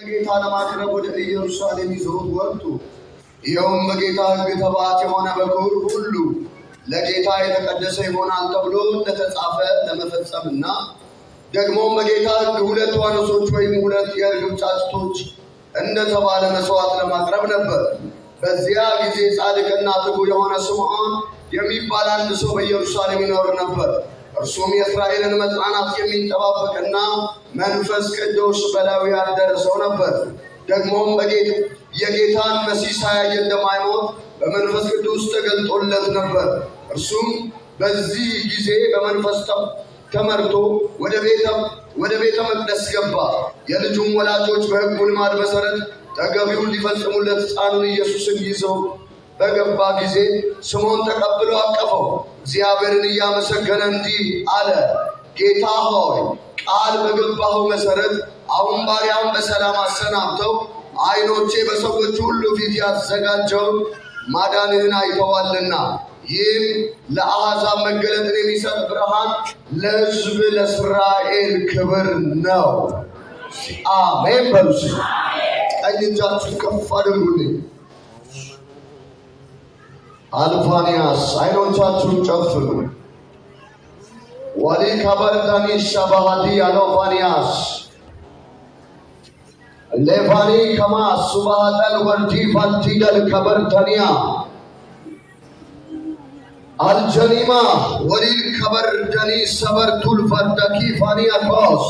ጌታ ለማቅረብ ወደ ኢየሩሳሌም ይዘውት ወጡ። ይኸውም በጌታ ሕግ ተባት የሆነ በኩር ሁሉ ለጌታ የተቀደሰ ይሆናል ተብሎ እንደተጻፈ ለመፈጸምና ደግሞም በጌታ ሕግ 2 ዋኖሶች ወይም 2 የርግብ ጫጩቶች እንደተባለ መስዋዕት ለማቅረብ ነበር። በዚያ ጊዜ ጻድቅና ትጉህ የሆነ ስምዖን የሚባል አንድ ሰው በኢየሩሳሌም ይኖር ነበር። እርሱም የእስራኤልን መጽናናት የሚጠባበቅና መንፈስ ቅዱስ በላዩ ያደረ ሰው ነበር። ደግሞም የጌታን መሲህ ሳያይ እንደማይሞት በመንፈስ ቅዱስ ተገልጦለት ነበር። እርሱም በዚህ ጊዜ በመንፈስ ተመርቶ ወደ ቤተ መቅደስ ገባ። የልጁም ወላጆች በሕጉ ልማድ መሠረት ተገቢውን ሊፈጽሙለት ሕፃኑን ኢየሱስን ይዘው በገባ ጊዜ ስምዖን ተቀብሎ አቀፈው። እግዚአብሔርን እያመሰገነ እንዲህ አለ፣ ጌታ ሆይ ቃል በገባኸው መሠረት አሁን ባሪያውን በሰላም አሰናብተው። ዓይኖቼ በሰዎች ሁሉ ፊት ያዘጋጀውን ማዳንህን አይተዋልና። ይህም ለአሕዛብ መገለጥን የሚሰጥ ብርሃን፣ ለሕዝብ ለእስራኤል ክብር ነው። አሜን በሉ። ቀኝ እጃችሁን ከፍ አድርጉልኝ። አልፋንያስ አይኖቻችሁን ጨፍኑ። ወሊ ከበርዳኒ ሸባሃዲ አሎፋንያስ ሌፋኒ ከማ ሱባሃደል ወርዲ ፋልቲደል ከበርተኒያ አልጀኒማ ወሊል ከበርደኒ ሰበርቱል ፈርደኪ ፋኒያኮስ።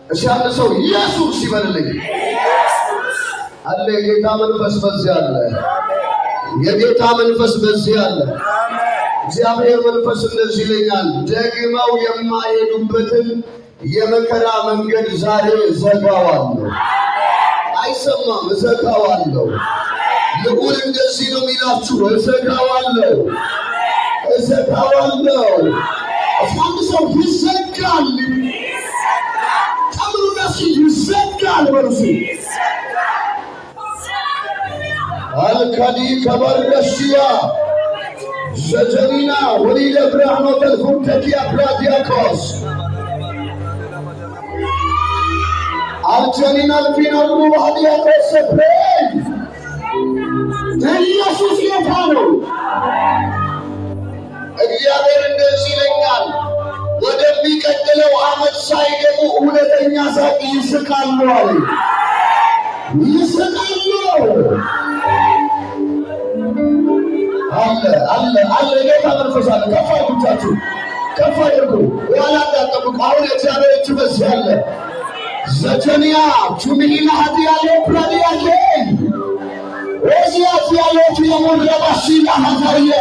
እሺ አንድ ሰው ኢየሱስ ይበልልኝ። አለ የጌታ መንፈስ በዚህ አለ። የጌታ መንፈስ በዚህ አለ። እግዚአብሔር መንፈስ እንደዚህ ይለኛል፣ ደግመው የማይሄዱበትን የመከራ መንገድ ዛሬ እዘጋዋለሁ። አይሰማም፣ እዘጋዋለሁ። ልዑል እንደዚህ ነው የሚላችሁ፣ እዘጋዋለሁ፣ እዘጋዋለሁ። አንድ ሰው ይዘጋል። ተምሩነሱ ይዘጋል በርሱ አልካዲ ከበርደሽያ ዘጀኒና ወሊለ ብርሃኖ ተልፉንተኪያ ፕራዲያኮስ አልጀኒና ልፊኖሩ ባህዲያኮስ ሰፕሬን ኢየሱስ ጌታ ነው። እግዚአብሔር እንደዚህ ይለኛል፣ ወደሚቀጥለው ዓመት ሳይገቡ እውነተኛ ሳቅ ይስቃሉ አለ። ይስቃሉ። አለ ጌታ መንፈስ አለ። ከፍ አድርጉታችሁ፣ ከፍ አድርጉ። ኋላ እንዳትጠብቁ። አሁን የእግዚአብሔር እጅ በዚህ አለ። ዘጀንያ ቹሚና ሀዲያሌ ፕራዲያኬ ወዚያት ያሎቱ የሙረባሺና ሀዛሪያ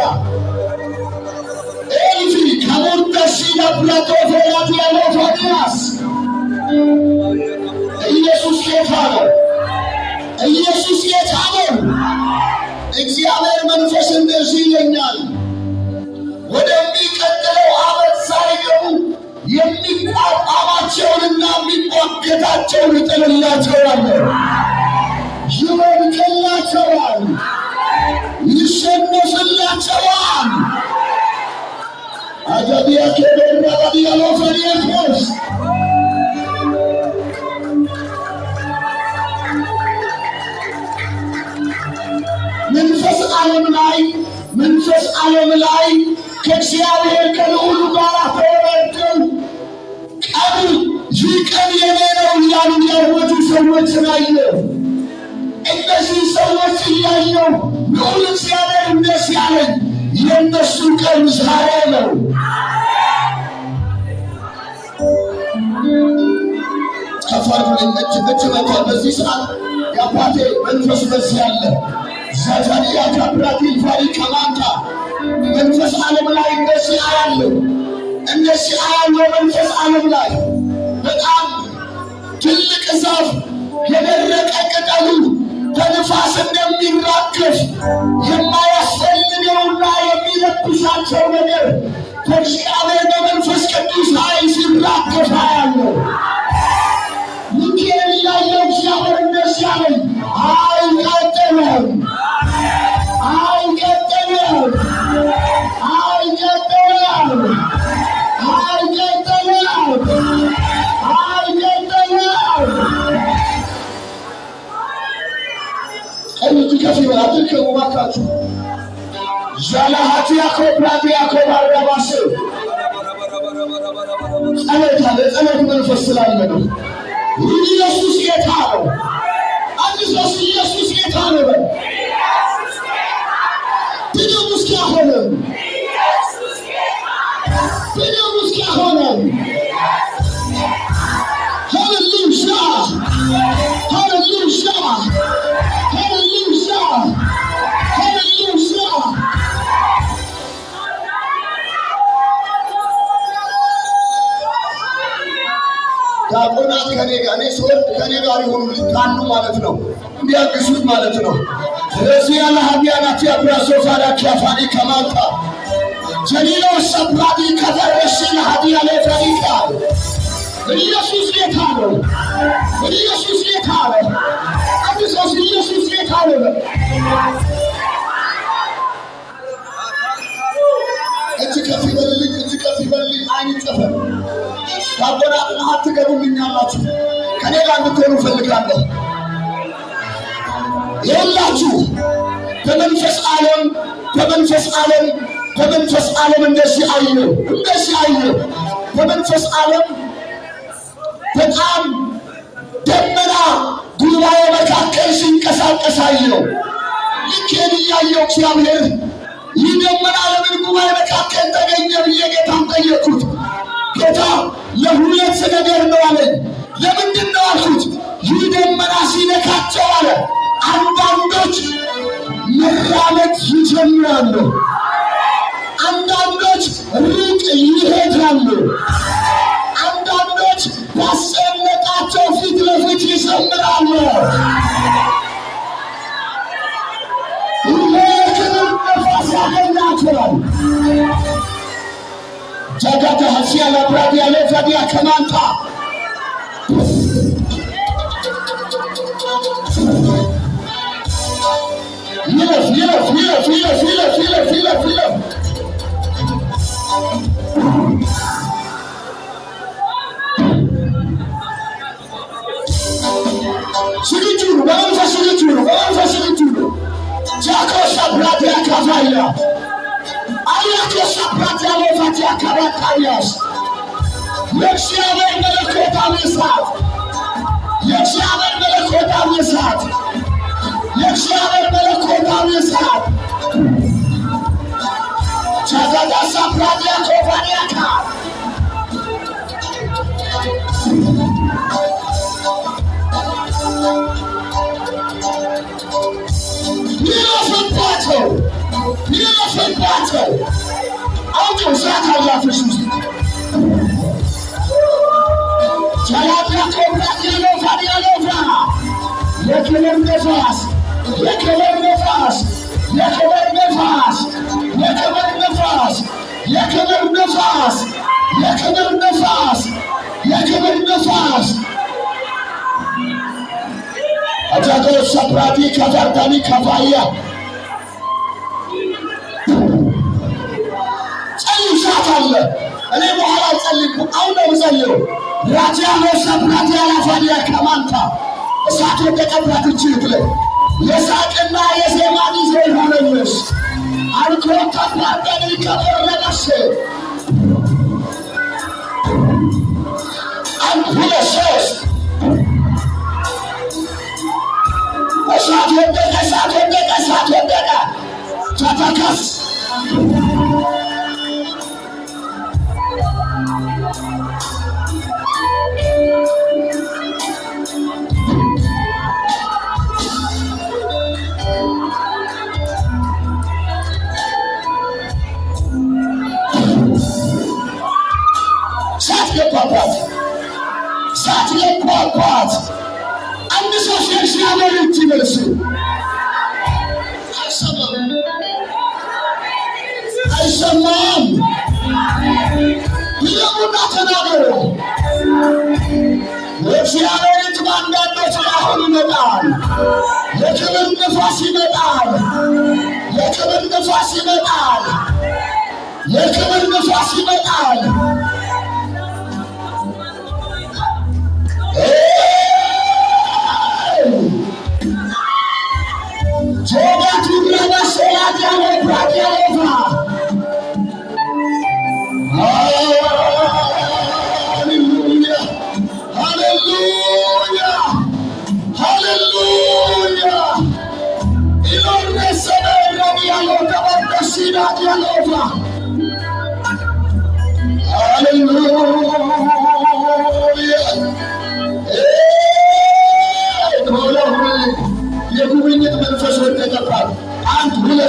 ኤልፊ ከሙርደሺና ፕላቶፌላት ያሎቶኒያስ ኢየሱስ ጌታ ነው። ኢየሱስ ጌታ ነው። እግዚአብሔር መንፈስ እንደዚህ ይለኛል፣ ወደሚቀጥለው ዓመት ሳይገቡ የሚቋቋማቸውንና የሚሟገታቸውን እጥልላቸዋለሁ። ይወድቅላቸዋል፣ ይሸነፍላቸዋል። አጃቢያ ኬደራ ባዲያሎ ፈሪያኮስ መንፈስ ዓለም ላይ ከእግዚአብሔር ከልዑሉ ጋር ተወረደው ቀኑ ይህ ቀን የኔ ነው እያሉ ያወጁ ሰዎችን አየሁ። እነዚህ ሰዎች እያየሁ ልዑል እግዚአብሔር እንደዚህ አለኝ፣ የእነሱ ቀን ዛሬ ነው። ከፋርኩልኝ እጅ መቷል። በዚህ ሰዓት የአባቴ መንፈስ በዚህ አለ። ዘጀንያ ከብራቲል ፋሪ ከማንታ መንፈስ ዓለም ላይ እንደዚህ አያለሁ። መንፈስ ዓለም ላይ በጣም ትልቅ ዛፍ የደረቀ ቅጠሉ በንፋስ እንደሚራገፍ የማያስፈልገውና የሚረብሻቸው ነገር በእግዚአብሔር በመንፈስ ቅዱስ ኃይል ሲራገፍ አያለሁ። ሚካኤል እያየሁ እግዚአብሔር እንደዚህ አለኝ፣ አይቀጥልም፣ አይቀጥልም፣ አይቀጥልም፣ አይቀጥልም፣ አይቀጥልም። ተሸክሙ ባካችሁ። ዛላሃት ያኮብራት ያኮባራባስ ጸሎት አለ። ጸሎት መንፈስ ስላለ ነው። ኢየሱስ ጌታ ነው። አንድ ሰው ኢየሱስ ጌታ ነው። ኢየሱስ ጌታ ነው። ኢየሱስ ጌታ ነው። ሃሌሉያ ሃሌሉያ ሃሌሉያ ሃሌሉያ። ዲያቆናት ከኔ ጋር እኔ ስወርድ ከኔ ጋር ይሆኑልኝ ካሉ ማለት ነው፣ እንዲያግዙኝ ማለት ነው። ስለዚህ ያለ ሀዲያናት ያብራሶ ዛራኪ አፋኒ ከማልታ ጀሊሎ ሰብራዲ ከደረሽን ሀዲያ ለፍሪካ ኢየሱስ ጌታ ነው። ኢየሱስ ጌታ ነው። አዲስ ኢየሱስ ጌታ ነው። እጅ ከፍ ይበልልኝ፣ እጅ ከፍ ይበልልኝ። አይን ጨፈን ዲያቆናት አትገቡልኛላችሁ። ከኔ ጋር እንድትሆኑ እፈልጋለሁ። ይኸውላችሁ በመንፈስ ዓለም እንደዚህ አየሁ። በመንፈስ ዓለም በጣም ደመና ጉባኤ መካከል ሲንቀሳቀስ አየሁ። ልኬን እያየሁ እግዚአብሔር ይህ ደመና ለምን ጉባኤ መካከል ተገኘ ብዬ ጌታን ጠየቅኩት። ጌታ ለሁለት ነገር ነው አለኝ። ለምንድን ነው አልኩት። ይህ ደመና ሲነካቸው አለ አንዳንዶች መራመድ ይጀምራሉ፣ አንዳንዶች ሩቅ ይሄዳሉ፣ አንዳንዶች ባስጨነቃቸው ፊት ለፊት ይዘምራሉ። ይሄንን ነፋስ ያገኛቸዋል። ጃጋታ ሀሲያ ለብራድ ያለ ዛዲያ ከማንታ ይለፍ ሽግጁ በመንፈስ ጃኮሳ ብራድ ያካፋያ አያኮሳ ብራድ ያለፋት ያካባታያስ የእግዚአብሔር መለኮታዊ እሳት የእግዚአብሔር መለኮታዊ እሳት ቻዛዳሳ ብራዲያ ኮፋኒያካ ይለፍባቸው አውቀው እሳት አያፍርሱ ቻላዲያ ኮብራት ያለፋ የክብር ነፋስ አጃቶ ሰፕራቲ ከፈርታኒ ከፋያ ጸልይሻት አለ። እኔ በኋላ ጸልይኩ። አሁን ነው ጸልዩ። ራቲያኖ ሰፕራቲ ያላፋዲያ ከማንታ እሳት ወደቀባት እጅግ ላይ የሳቅና የዜማ ጊዜ ይሆነልሽ። አልኮ ተፋጠኒ ከበረደሽ አንድ ሁለት ሶስት እሳት ወደቀ ተተከስ ሳት የኳኳት አንድ ሰው ሲያበል ይመልሱ አይሰማም። ይለሙና ተናገሩ። የእግዚአብሔር እጅ በአንዳንዶች ላይ አሁን ይመጣል። የክብር ነፋስ ይመጣል። ጆጋቱ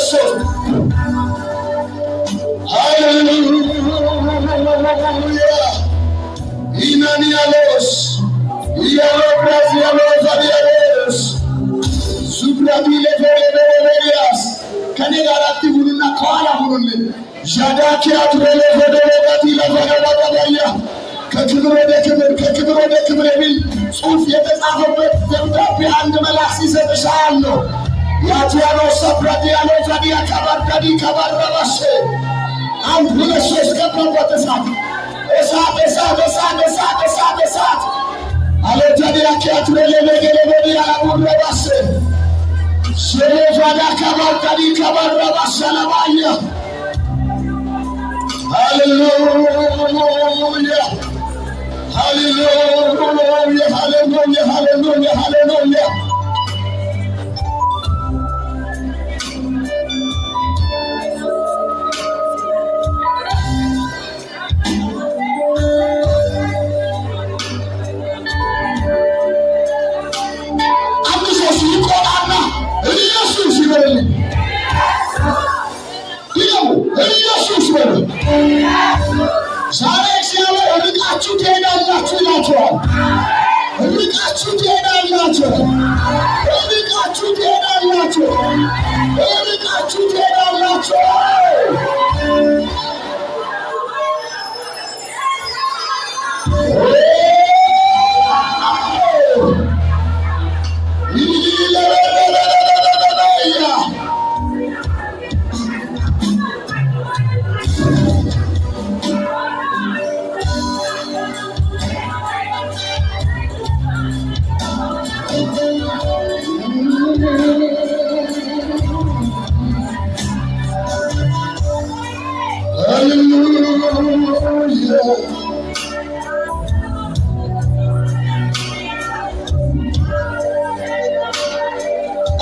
ሶስት ሃሌሉያ ኢናኒያሎስ ኢያሎስ ያሎስ ሱብራቲ ለፈሬስ ከኔ ጋር አትሁኑና ከኋላ ሁኑልኝ። ዣዳኪያት ለፈሬዳቲ ለፈሬዳያ ከክብር ወደ ክብር ከክብር ወደ ክብር የሚል ጽሑፍ የተጻፈበት ደብዳቤ አንድ መልአክ ሲሰጥሻለሁ። ያቲያኖ ሰፕራዲያኖ ዛዲያ ካባርዳዲ ካባረባሽ አንድ ሁለት ሶስት ገባበት እሳት እሳት እሳት እሳት እሳት እሳት እሳት አለታዲያ ኪያት ለለገለበዲ ያላቡረባሽ ሸለፋዳ ካባርዳዲ ካባረባሽ ለባያ ሃሌሉያ ሃሌሉያ ሃሌሉያ ሃሌሉያ ሃሌሉያ ዛሬ እግዚአብሔር ርቃችሁ ትሄዳላችሁ ይላችኋል። ርቃችሁ ትሄዳላችሁ፣ ርቃችሁ ትሄዳላችሁ፣ ርቃችሁ ትሄዳላችሁ።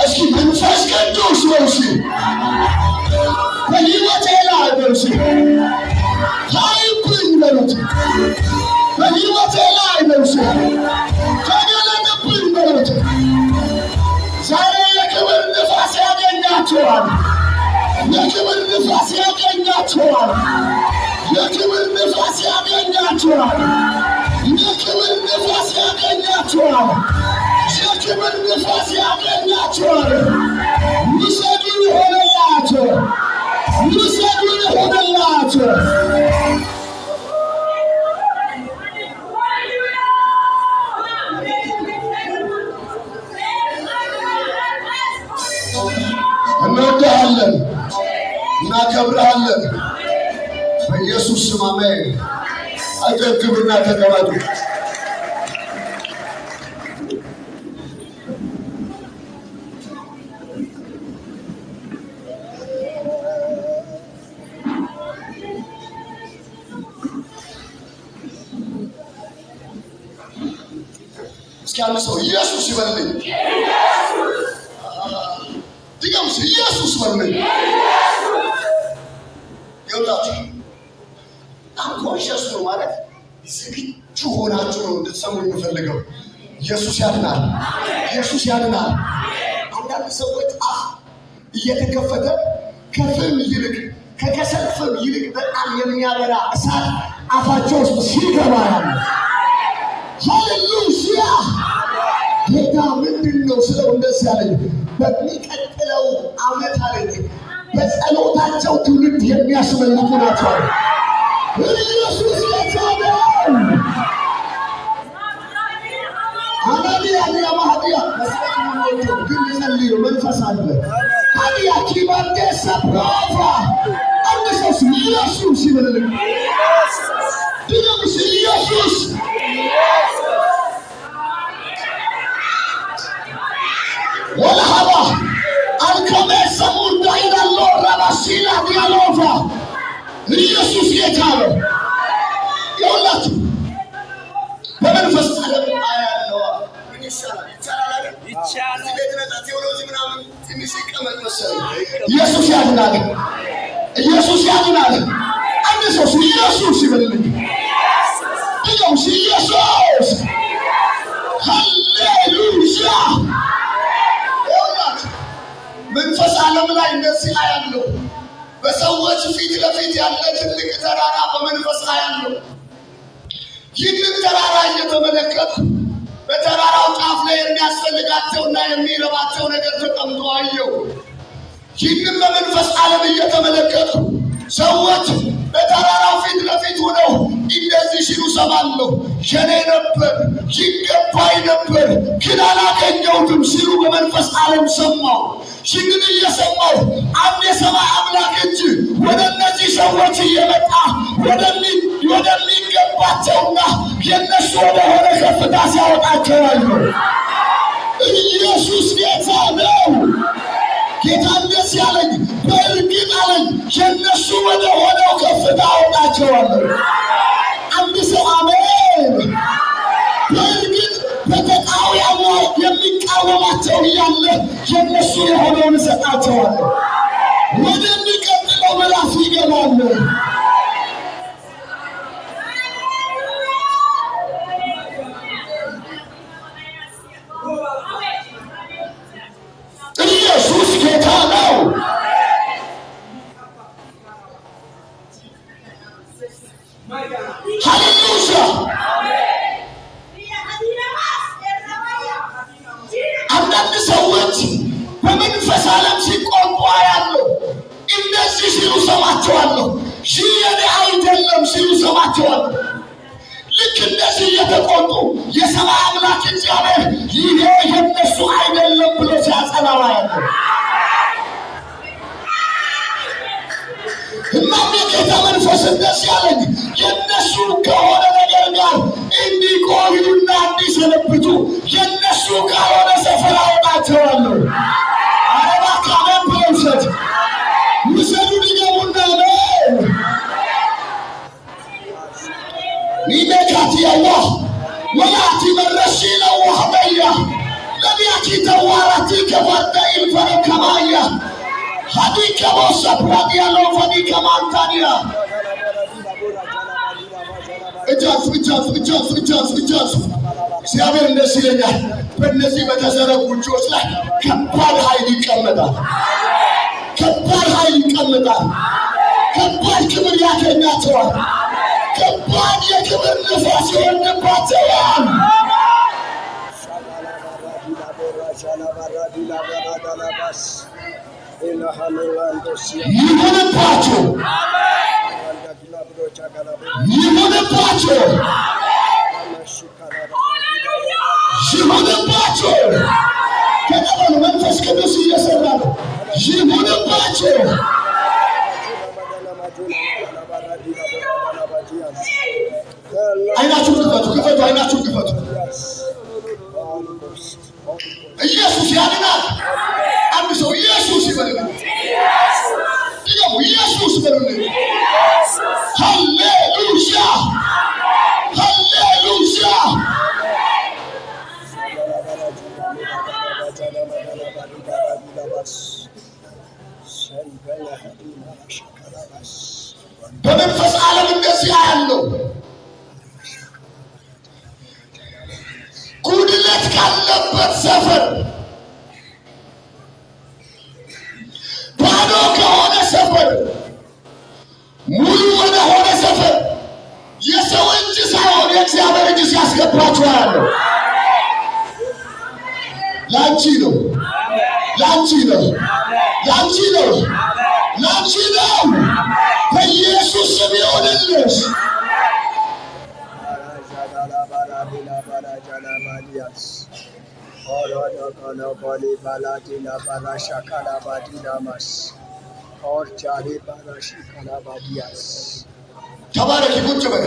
እስኪ መንፈስ ቅዱስ ወርሲ በሕይወቴ ላይ ወርሲ ታይብኝ በሉት። በሕይወቴ ላይ ወርሲ ተገለጥብኝ በሉት። ዛሬ የክብር ንፋስ ያገኛችኋል። የክብር ንፋስ ያገኛችኋል። የክብር ንፋስ ያገኛችኋል። የክብር ንፋስ ያገኛችኋል። የክብር ንፋስ ያገኛችኋል። ውሰዱ ይሆንላችሁ፣ ውሰዱ ይሆንላችሁ። እንወድሃለን፣ እናከብርሃለን። በኢየሱስ ስም አሜን። አጨብጭቡና ተቀመጡ። እስኪ አንድ ሰው ኢየሱስ ይበልልኝ። ድገሙስ፣ ኢየሱስ በልልኝ። ይኸውላችሁ አንኮንሸስ ነው ማለት ዝግጁ ሆናችሁ ነው እንድትሰሙ የምፈልገው። ኢየሱስ ያድናል፣ ኢየሱስ ያድናል። አንዳንድ ሰዎች አፍ እየተከፈተ ከፍም ይልቅ ከከሰል ፍም ይልቅ በጣም የሚያበራ እሳት አፋቸው ውስጥ ሲገባ ያለ ሃሌሉያ። ጌታ ምንድን ነው ስለው እንደዚህ አለኝ፣ በሚቀጥለው ዓመት አለኝ በጸሎታቸው ትውልድ የሚያስመልጡ ናቸው። ኢየሱስ ጌታ ነው። አናዲያ ማህዲያ መስቀል ግን ይጸልዩ መንፈስ አለ። አዲያ ኪባንዴ ሰፕራፋ አንድ ሰው ኢየሱስ ይበልልኝ። ኢየሱስ ኢየሱስ ወለሃባ አልከሜሰ ሙዳይና ሎራባሲላ ዲያሎቫ ኢየሱስ ጌታ ነው። ይኸውላችሁ በመንፈስ ዓለም ያለው ምን ይሻላል? ይቻላል፣ ይቻላል። ለተነጣ ቴዎሎጂ ምናምን ትንሽ ይቀመጥ መሰለኝ። ኢየሱስ ያድናል፣ ኢየሱስ ያድናል። አንድ ሰው ኢየሱስ ይበልልኝ። ኢየሱስ ኢየሱስ ሃሌሉያ። መንፈስ ዓለም ዓለም ላይ እንደዚህ አያለሁ። በሰዎች ፊት ለፊት ያለ ትልቅ ተራራ በመንፈስ አያለሁ። ይህንን ተራራ እየተመለከትኩ በተራራው ጫፍ ላይ የሚያስፈልጋቸውና የሚረባቸው ነገር ተቀምጦ አየሁ። ይህንን በመንፈስ ዓለም እየተመለከትኩ ሰዎች በተራራው ፊት ለፊት ሆነው እንደዚህ ሲሉ ሰማለሁ። የኔ ነበር፣ ይገባኝ ነበር፣ ግን አላገኘሁትም ሲሉ በመንፈስ ዓለም ሰማሁ። ይህንን እየሰማሁ አንድ የሰማይ አምላክ እጅ ወደ እነዚህ ሰዎች እየመጣ ወደሚገባቸውና የነሱ ወደሆነ ከፍታ ሲያወጣቸው አየሁ። ኢየሱስ ጌታ ነው። ጌታ እንደዚህ አለኝ፣ በእርግጥ አለኝ የነሱ ወደ ሆነው ከፍታ አወጣቸዋለሁ። አንድ ሰው አሜን። በእርግጥ በተቃዋሚ የሚቃወማቸው እያለ የነሱ የሆነውን እሰጣቸዋለሁ። ወደሚቀጥለው ምዕራፍ ይገባሉ። ኢየሱስ ጌታ ነው። ሃሌሉያ። አንዳንድ ሰዎች በመንፈስ ዓለም ሲቆጡ አያለሁ። እንደዚህ ሲሉ ሰማቸዋለሁ። ይህ የኔ አይደለም ሲሉ ሰማቸዋለሁ። ልክ እንደዚህ እየተቆጡ የሰማይ አምላክ እግዚአብሔር ይሄ የነሱ አይደለም ብሎ ሲያጸናው አያለሁ። እናም የጌታ መንፈስ እንደዚህ አለኝ፣ የነሱ ከሆነ ነገር ጋር እንዲቆዩና እንዲሰነብቱ የነሱ ካልሆነ ሰፈር አወጣቸዋለሁ። አረባ ካለም ብለውሰድ ውሰዱ ሊገቡና ነው ኒሜካት ያዋ ወላቲ መረሺ ነው ወህበያ ለቢያኪ ተዋራቲ ከፈርደ ኢልፈረከማያ ሀዲከ ቦሰፕራት ያለው ፈዲከ ማንታኒያ እጃችሁ እግዚአብሔር እንደዚህ ይለኛል። በእነዚህ በተዘረጉ እጆች ላይ ከባድ ኃይል ይቀመጣል። ከባድ ኃይል ይቀመጣል። ከባድ ክብር ያገኛቸዋል። ከባድ የክብር ንፋስ ይወርድባቸዋል። ይሁንባችሁ፣ ይሁንባችሁ፣ ይሁንባችሁ። ከቀበሉ መንፈስ ቅዱስ እየሰራ ነው። ይሁንባችሁ። አይናችሁን ክፈቱ፣ አይናችሁን ክፈቱ። ኢየሱስ ያድናል። አንድ ሰው ኢየሱስ ይበልልኝ። ኢየሱስ ይበልልኝ። ሃሌሉያ፣ ሃሌሉያ። በመንፈስ ዓለም እንደዚህ አያለው። ጉድለት ካለበት ሰፈር፣ ባዶ ከሆነ ሰፈር ሙሉ ወደ ሆነ ሰፈር የሰው እጅ ሳይሆን የእግዚአብሔር እጅ ሲያስገባችሁ አያለው። ላንቺ ነው፣ ላንቺ ነው፣ ላንቺ ነው፣ ላንቺ ነው። በኢየሱስ ስም ይሆንልሽ። ተባረኪ። ቁጭ በይ።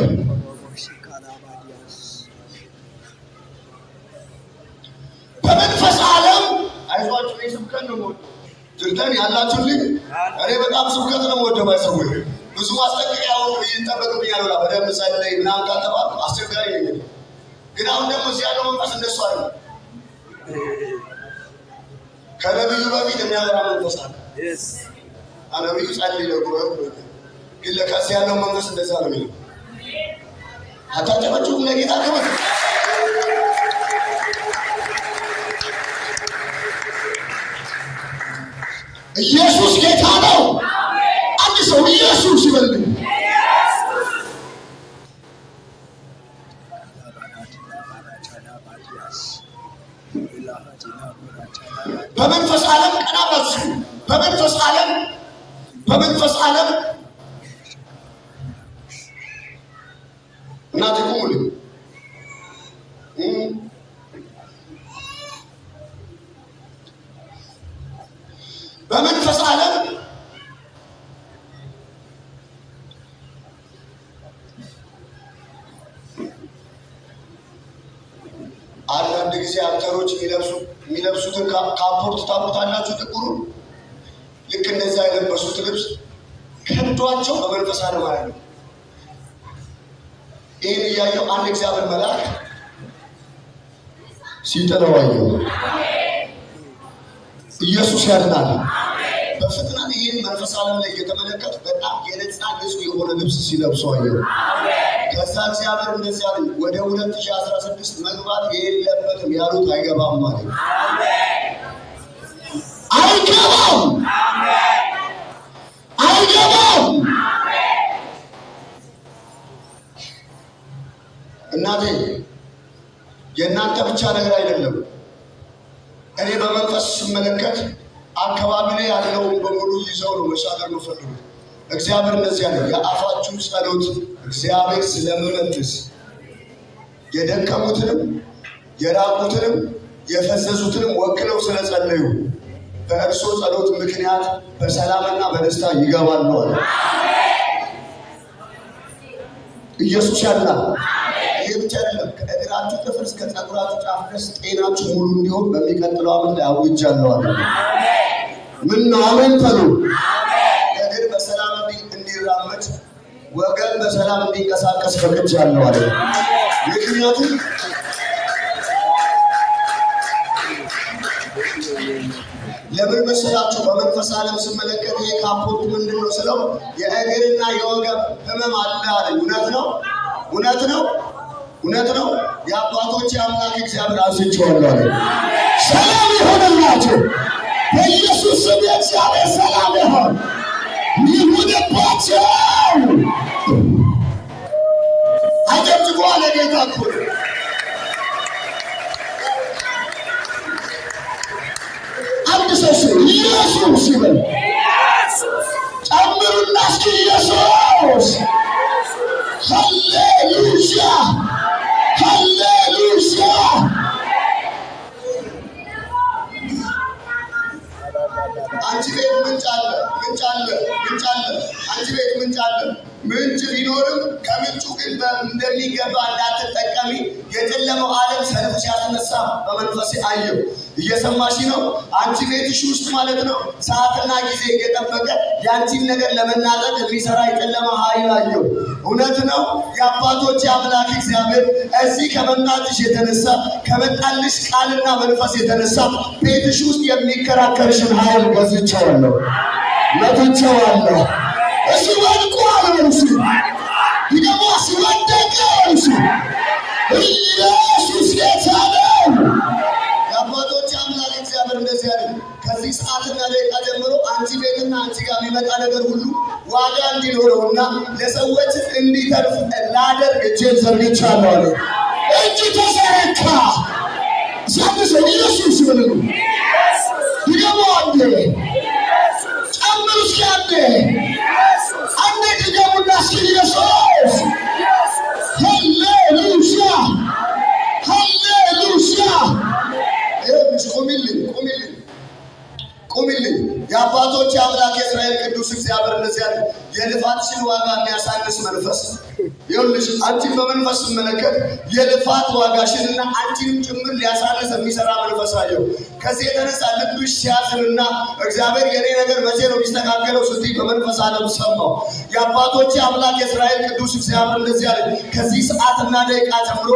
በመንፈስ ዓለም አይዟችሁ። ስብከት ነው ጅርተን ያላችሁልኝ። እኔ በጣም ስብከት ነው ወደ ባይሰው ብዙ ማስጠንቀቂያ ይጠበቅብኛል። በደንብ ጸልይ ምናምን ካልተባልኩ አስቸጋሪ ነኝ። ግን አሁን ደግሞ እዚህ ያለው መንፈስ እንደሱ አለ። ከነብዩ በፊት የሚያበራ መንፈስ አለ። ነብዩ ጸልይ ለጉረ ግን ለከዚህ ያለው መንፈስ እንደዛ ነው የሚለው። አታጨበጭቡም ለጌታ ክብር። ኢየሱስ ጌታ ነው። አንድ ሰው ኢየሱስ ይበልልኝ። በመንፈስ ዓለም ቀና በሱ በመንፈስ ዓለም እናት ቁሙልኝ። በመንፈስ ዓለም አንዳንድ ጊዜ አክተሮች የሚለብሱትን ካፖርት ታውቁታላችሁ? ጥቁሩ ልክ እንደዚያ የለበሱት ልብስ ከብዷቸው በመንፈስ ዓለም ማለት ነው። ይህን እያየው አንድ እግዚአብሔር መልአክ ሲጥለው አየሁ። ኢየሱስ ያድናል። በፍጥነት ይህን መንፈስ ዓለም ላይ እየተመለከቱ በጣም የነጻ ንጹህ የሆነ ልብስ ሲለብሱ አየሁ። ከዛ እግዚአብሔር እንደዚህ አለኝ፣ ወደ 2016 መግባት የለበትም ያሉት አይገባም ማለት ነው። አይገባም። እናቴ የእናንተ ብቻ ነገር አይደለም። እኔ በመንፈስ ስመለከት አካባቢ ላይ ያለውን በሙሉ ይዘው ነው መሻገር መፈልጉ። እግዚአብሔር እንደዚህ ያለ የአፋችሁ ጸሎት እግዚአብሔር ስለመመልስ የደከሙትንም የራቁትንም የፈዘዙትንም ወክለው ስለጸለዩ በእርሶ ጸሎት ምክንያት በሰላምና በደስታ ይገባሉ አለ ኢየሱስ ያድናል። ይህ ብቻ አይደለም። ከእግራችሁ ጥፍር እስከ ፀጉራችሁ ጫፍ ድረስ ጤናችሁ ሙሉ እንዲሆን በሚቀጥለው ዓመት ላይ አውጃለሁ አለ። ምን ነው አሜን ተሉ። እግር በሰላም እንዲራመድ ወገን በሰላም እንዲንቀሳቀስ ፈቅጃለሁ አለ። ምክንያቱም ለምን መሰላችሁ? በመንፈስ ዓለም ስመለከት ይሄ ካፖርት ምንድን ነው ስለው የእግርና የወገብ ህመም አለ አለኝ። እውነት ነው። የአባቶች አምላክ እግዚአብሔር አንስቼዋለሁ አለ። ሰላም ይሁንላችሁ በኢየሱስ ስም። የእግዚአብሔር ሰላም ይሁንባቸው። አጨብጭቡ አለ ጌታ እኮ አንድ ሰው ኢየሱስ ይበል። ጨምሩና እስኪ ኢየሱስ። ሃሌሉያ ሃሌሉያ። አንቺ ቤት ምንጭ አለ። አንቺ ቤት ምንጭ አለ። ምንጭ ቢኖርም ከምንጩ ግን እንደሚገባ እንዳትጠቀሚ የጨለመው ዓለም ሰልፍ ሲያስነሳ በመንፈሴ አየሁ። እየሰማሽ ነው? አንቺ ቤትሽ ውስጥ ማለት ነው ሰዓትና ጊዜ እየጠበቀ የአንቺን ነገር ለመናጠቅ የሚሰራ የጨለማ ኃይል አየሁ። እውነት ነው። የአባቶች አምላክ እግዚአብሔር እዚህ ከመምጣትሽ የተነሳ ከመጣልሽ ቃልና መንፈስ የተነሳ ቤትሽ ውስጥ የሚከራከርሽን ኃይል ገዝቼዋለሁ፣ መትቼዋለሁ። እሱ ወድቋል በሉስ፣ ደግሞ ሲወደቅ በሉስ። ኢየሱስ ጌታ ነው። የአባቶች አምላክ እግዚአብሔር እንደዚህ ያለ ከዚህ ሰዓትና ደቂቃ ጀምሮ አንቺ ቤትና አንቺ ጋር የሚመጣ ነገር ሁሉ ዋጋ እንዲኖረውና ለሰዎች እንዲተርፍ ላደርግ እጄን ዘርግቻለሁ አለ። እጅ ተዘረጋ። ሳንሰ ኢየሱስ ይበሉ። ይገባ አንዴ ጨምሩ እስኪ አንዴ ድገሙና እስኪ ኢየሱስ። ሃሌሉያ ሃሌሉያ። ቁሚልኝ። የአባቶች አምላክ የእስራኤል ቅዱስ እግዚአብሔር እንደዚህ ያለ የልፋትሽን ዋጋ የሚያሳንስ መንፈስ ይኸውልሽ። አንቺን በመንፈስ ስመለከት የልፋት ዋጋሽንና አንቺንም ጭምር ሊያሳንስ የሚሰራ መንፈስ አየሁ። ከዚህ የተነሳ ልብሽ ሲያዝንና እግዚአብሔር የኔ ነገር መቼ ነው የሚስተካከለው ስትይ በመንፈስ ዓለም ሰማሁ። የአባቶች አምላክ የእስራኤል ቅዱስ እግዚአብሔር እንደዚህ ያለ ከዚህ ሰዓትና ደቂቃ ጀምሮ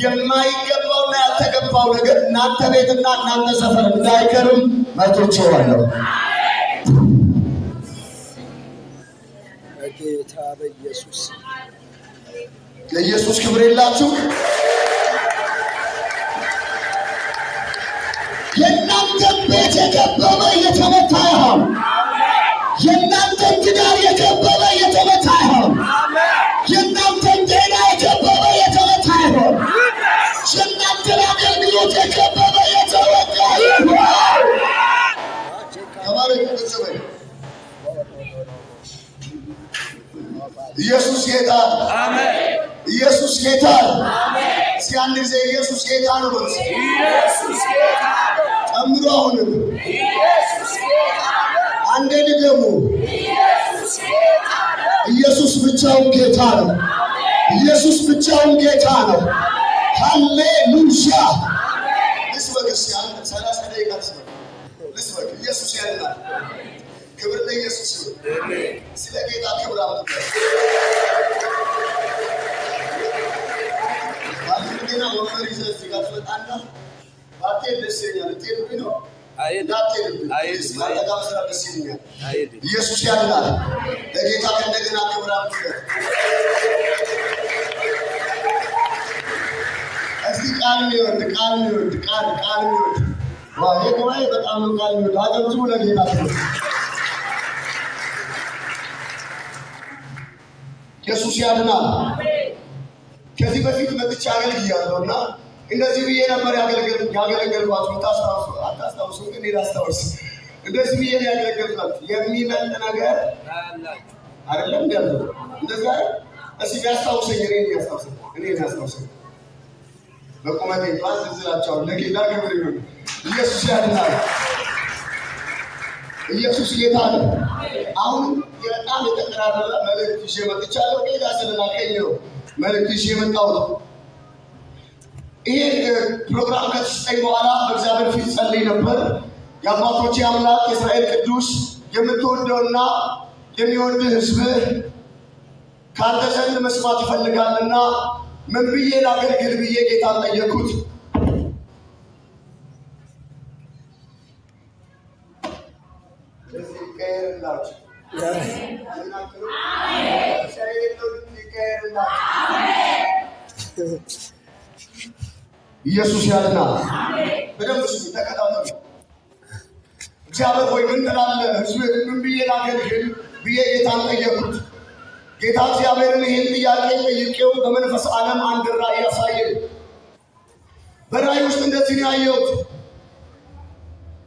የማይገባውና ያልተገባው ነገር እናንተ ቤትና እናንተ ሰፈር እንዳይቀርም መጥቼዋለሁ። በጌታ በኢየሱስ ለኢየሱስ ክብር የላችሁ። የእናንተን ቤት የከበበ የተመታ ይሁን። የእናንተን ትዳር የከበበ የተመታ ይሁን። የእናንተን ጤና የከበበ የተመታ ይሁን። የእናንተን አገልግሎት የከበበ የተመታ ይሁን። ኢየሱስ ጌታ አሜን። ኢየሱስ ጌታ አሜን። እስኪ አንድ ጊዜ ኢየሱስ ጌታ ነው በሉ። ኢየሱስ ጌታ ነው። ጨምሮ አሁንም ኢየሱስ ጌታ ነው። አንዴ ደግሞ ኢየሱስ ጌታ ነው። ኢየሱስ ብቻውን ጌታ ነው። ኢየሱስ ብቻውን ጌታ ነው። ሃሌሉያ። ልስበክ እስኪ 30 ደቂቃ ልስበክ። ኢየሱስ ያድናል። ክብር ለኢየሱስ ይሁን። አሜን። ስለ ጌታ ክብር አምጡ። ባልቴና ወንበር ይዘህ እዚህ ጋር ትመጣና ባትሄድ ደስ ይለኛል። ልትሄድብኝ ነው? እንዳትሄድብኝ። ማጠቃም ስራ ደስ ይለኛል። ኢየሱስ ያድናል። ለጌታ ከእንደገና ክብር አምጡ። እስቲ ቃል የሚወድ ቃል የሚወድ ቃል የሚወድ የጉባኤ በጣም ነው ቃል የሚወድ አገብቱ ለጌታ ክብር። ኢየሱስ ያድናል። ከዚህ በፊት መጥቼ አገልግያለሁና እንደዚህ ብዬ ነበር ያገለገልኳችሁ። አታስታውሱ? ግን ላስታውስ። እንደዚህ ብዬ ያገለገልኳችሁ የሚመጥ ነገር አይደለም ያለው እንደዛ። እስኪ ቢያስታውሰኝ እኔን ያስታውሰኝ በቁመቴ እንኳን ዝዝላቸው ለጌታ ክብር ይሁን። ኢየሱስ ያድናል። ኢየሱስ ጌታ ነው። አሁን በጣም የተቀራረበ መልእክት ይዤ መጥቻለሁ። ጌታ ስለላከኝ ነው መልእክት ይዤ የመጣሁት። ይሄ ፕሮግራም ከተሰጠኝ በኋላ በእግዚአብሔር ፊት ጸልይ ነበር። የአባቶቼ አምላክ የእስራኤል ቅዱስ የምትወደውና የሚወድህ ሕዝብህ ካንተ ዘንድ መስማት ይፈልጋልና ምን ብዬ ላገልግል ብዬ ጌታን ጠየቅኩት። ኢየሱስ ያድናል። በደንብ ተከታተሉ። እግዚአብሔር ሆይ ምን ትላለህ? ሕዝብህ ምን ብዬ ላገልግል ብዬ ጌታን ጠየቅኩት። ጌታ እግዚአብሔርን ይህን ጥያቄ ጠይቄው በመንፈስ ዓለም አንድ ራእይ ያሳየኝ። በራእይ ውስጥ እንደዚህ ነው ያየሁት።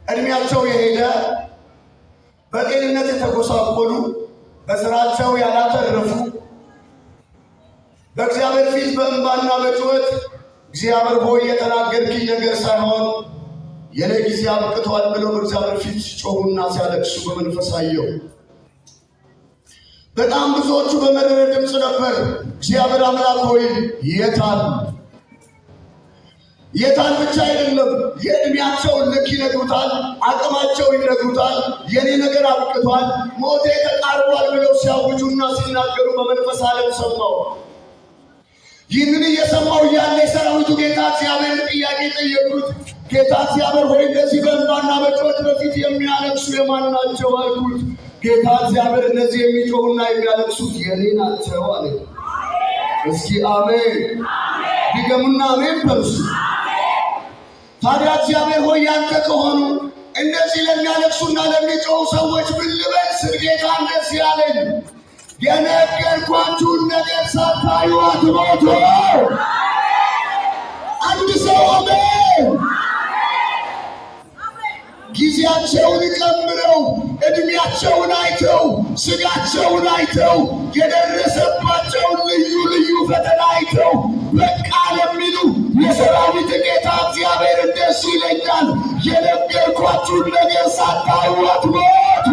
እድሜያቸው የሄደ በጤንነት የተጎሳቆሉ በስራቸው ያላተረፉ በእግዚአብሔር ፊት በእንባና በጩኸት እግዚአብሔር ሆይ የተናገርክኝ ነገር ሳይሆን የኔ ጊዜ አብቅቷል ብለው በእግዚአብሔር ፊት ሲጮሁና ሲያለቅሱ በመንፈስ አየሁ። በጣም ብዙዎቹ በመረረ ድምፅ ነበር እግዚአብሔር አምላክ ሆይ የታል ብቻ አይደለም፣ የእድሜያቸውን ልክ ይነግሩታል፣ አቅማቸው ይነግሩታል። የኔ ነገር አብቅቷል፣ ሞቴ ተቃርቧል ብለው ሲያውጁና ሲናገሩ በመንፈስ ዓለም ሰማሁ። ይህንን እየሰማሁ እያለ የሰራዊቱ ጌታ እግዚአብሔር ጥያቄ ጠየቁት። ጌታ እግዚአብሔር ሆይ እንደዚህ በእንባና በጩኸት በፊት የሚያለቅሱ የማን ናቸው አልኩት። ጌታ እግዚአብሔር እነዚህ የሚጮሁና የሚያለቅሱት የኔ ናቸው አለ። እስኪ አሜን ድገሙና አሜን በሉ። ታዲያ እግዚአብሔር ሆይ ያንተ ከሆኑ እነዚህ ለሚያለቅሱና ለሚጮሁ ሰዎች ምን ልበል ስል ጌታ እንደዚህ አለኝ፣ የነገርኳችሁን ነገር ሳታዩ አትሞቱ። አንድ ሰው አሜን። ጊዜያቸውን ቀምረው እድሜያቸውን አይተው ስጋቸውን አይተው የደረሰባቸውን ልዩ ፈተና አይተው በቃ ለሚሉ የሰራዊት ጌታ እግዚአብሔር እንደዚህ ይለኛል፣ የነገርኳችሁን ነገር ሳታዩ አትሞቱ።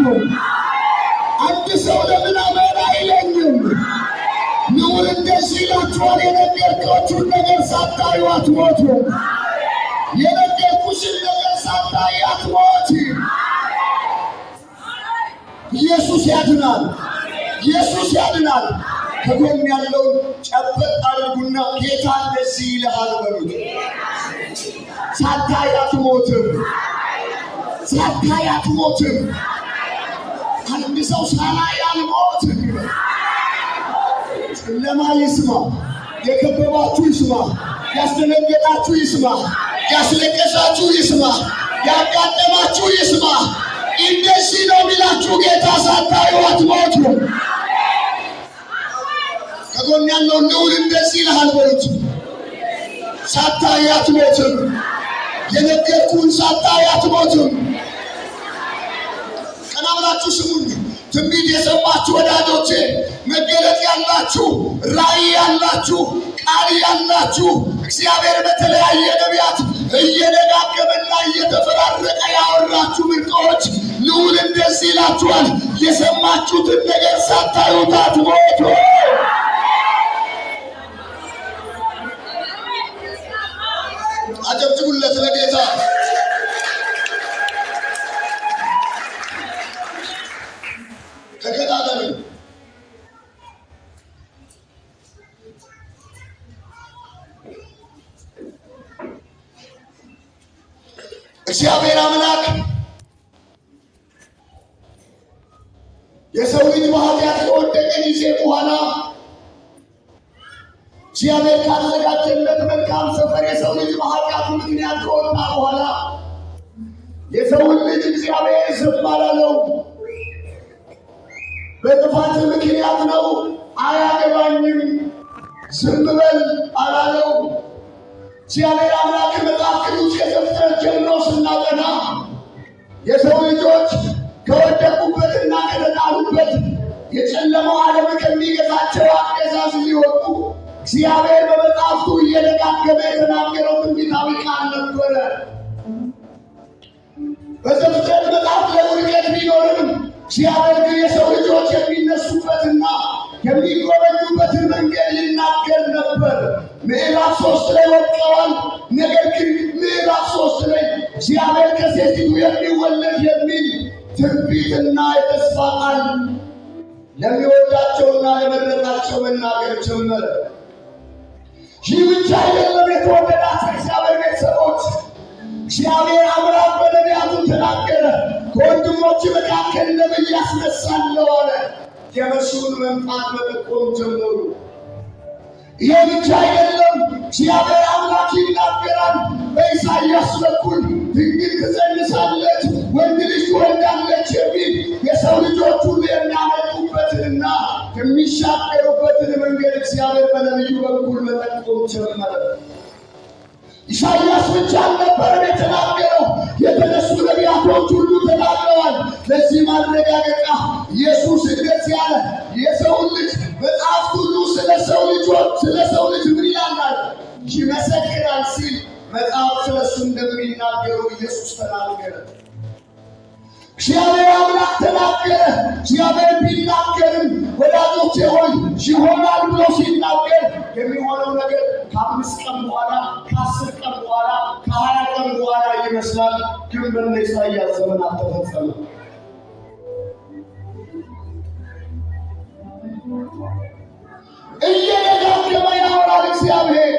አንድ ሰው ለምን አሜን አይለኝም? ንውር እንደዚህ ይላችኋል፣ የነገርኳችሁን ነገር ሳታዩ አትሞቱ። የነገርኩሽን ነገር ሳታይ አትሞቺ። ኢየሱስ ያድናል። ኢየሱስ ያድናል። ከጎን ያለውን ጨበጥ አድርጉና ጌታ እንደዚህ ይልሃል በሉት። ሳታይ አትሞትም። ሳታይ አትሞትም። አንድ ሰው ሳላይ አልሞትም። ጨለማ ይስማ፣ የከበባችሁ ይስማ፣ ያስደነገጣችሁ ይስማ፣ ያስለቀሳችሁ ይስማ። ያጋጠማችሁ ይስማ። እንደዚህ ነው የሚላችሁ ጌታ፣ ሳታዩ አትሞቱም። ከጎን ያለው ልዑል እንደዚህ ይልሃል በሉት፣ ሳታይ አትሞትም። የነገርኩህን ሳታይ አትሞትም። ቀና ብላችሁ ስሙኝ። ትንቢት የሰማችሁ ወዳጆቼ፣ መገለጥ ያላችሁ፣ ራእይ ያላችሁ፣ ቃል ያላችሁ፣ እግዚአብሔር በተለያየ ነቢያት እየደጋገመና እየተፈራረቀ ያወራችሁ ምርጦች፣ ልዑል እንደዚህ ይላችኋል፣ የሰማችሁትን ነገር ሳታዩት አትሞቱ። አጨብጭቡለት ለጌታ። ተከታተሉ። እግዚአብሔር አምላክ የሰው ልጅ በኃጢአት ከወደቀ ጊዜ በኋላ እግዚአብሔር ካዘጋጀለት መልካም ሰፈር የሰው ልጅ በኃጢአቱ ምክንያት ከወጣ በኋላ የሰውን ልጅ እግዚአብሔር ዝም አላለው። በጥፋት ምክንያት ነው፣ አያገባኝም፣ ዝም በል አላለው። እግዚአብሔር አምላክ መጽሐፍ ቅዱስ ከዘፍጥረት ጀምሮ ስናጠና የሰው ልጆች ከወደቁበትና ከተጣሉበት የጨለማው ዓለም ከሚገዛቸው አገዛዝ ሊወጡ እግዚአብሔር በመጽሐፍቱ እየደጋገመ የተናገረው ትንቢታዊ ቃል ነበረ። በዘፍጥረት መጽሐፍ ላይ ውድቀት ቢኖርም እግዚአብሔር ግን የሰው ልጆች የሚነሱበትና የሚጎበኙበትን መንገድ ይናገር ነበር። ምዕራፍ 3 ላይ ወድቀዋል። ነገር ግን ምዕራፍ 3 ላይ እግዚአብሔር ከሴቲቱ የሚወለድ የሚል ትንቢትና የተስፋ ቃል ለሚወዳቸውና ለመረጣቸው መናገር ጀመረ። ይህ ብቻ አይደለም። የተወደዳቸው እግዚአብሔር ቤተሰቦች፣ እግዚአብሔር አምላክ በነቢያቱ ተናገረ። ከወንድሞች መካከል ነቢይ ያስነሳለሁ አለ። የመሲሁን መምጣት መጠቆም ጀመሩ። ይህ ብቻ አይደለም። እግዚአብሔር አምላክ ይናገራል። በኢሳይያስ በኩል ድንግል ትጸንሳለች፣ ወንድ ልጅ ትወልዳለች የሚል የሰው ልጆች ሁሉ የሚያመጡበትንና የሚሻገሩበትን መንገድ እግዚአብሔር በነቢዩ በኩል መጠቆም ጀመረ። ኢሳይያስ ብቻ አልነበረም የተናገረው፣ የተነሱ ነቢያቶች ሁሉ ተናግረዋል። ለዚህ ማረጋገጫ ኢየሱስ እንደዚህ አለ፣ የሰውን ልጅ መጽሐፍት ሁሉ ስለ ሰው ልጅ ምን ይላል? ይመሰክራል ሲል መጽሐፍ ስለ እሱ እንደሚናገሩ ኢየሱስ ተናገረ። እግዚአብሔር አምላክ ተናገረ። እግዚአብሔር ቢናገርም ወዳጆቼ ሆይ ይሆናል ብሎ ሲናገር የሚሆነው ነገር ከ5 ቀን በኋላ፣ ከ10 ቀን በኋላ፣ ከ20 ቀን በኋላ ይመስላል። ግን በኢሳይያስ ዘመን አልተፈጸመም። እየደጋገመ ያወራል እግዚአብሔር።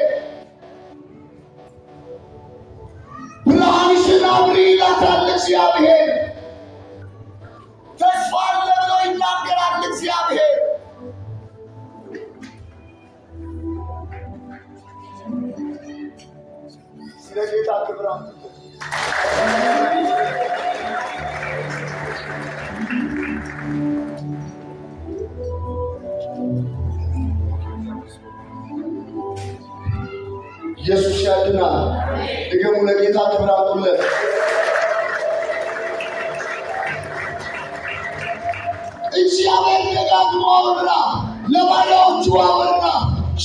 ብርሃንሽን አብሪ ይላታል እግዚአብሔር። ተስፋ አለ ብሎ ይናገራል እግዚአብሔር። ስለ ጌታ ክብር ኢየሱስ ያድናል። ድገሙ። ለጌታ ክብር አምጡለት። እግዚአብሔር ደጋግሞ አወራ፣ ለባሪያዎቹ አወራ።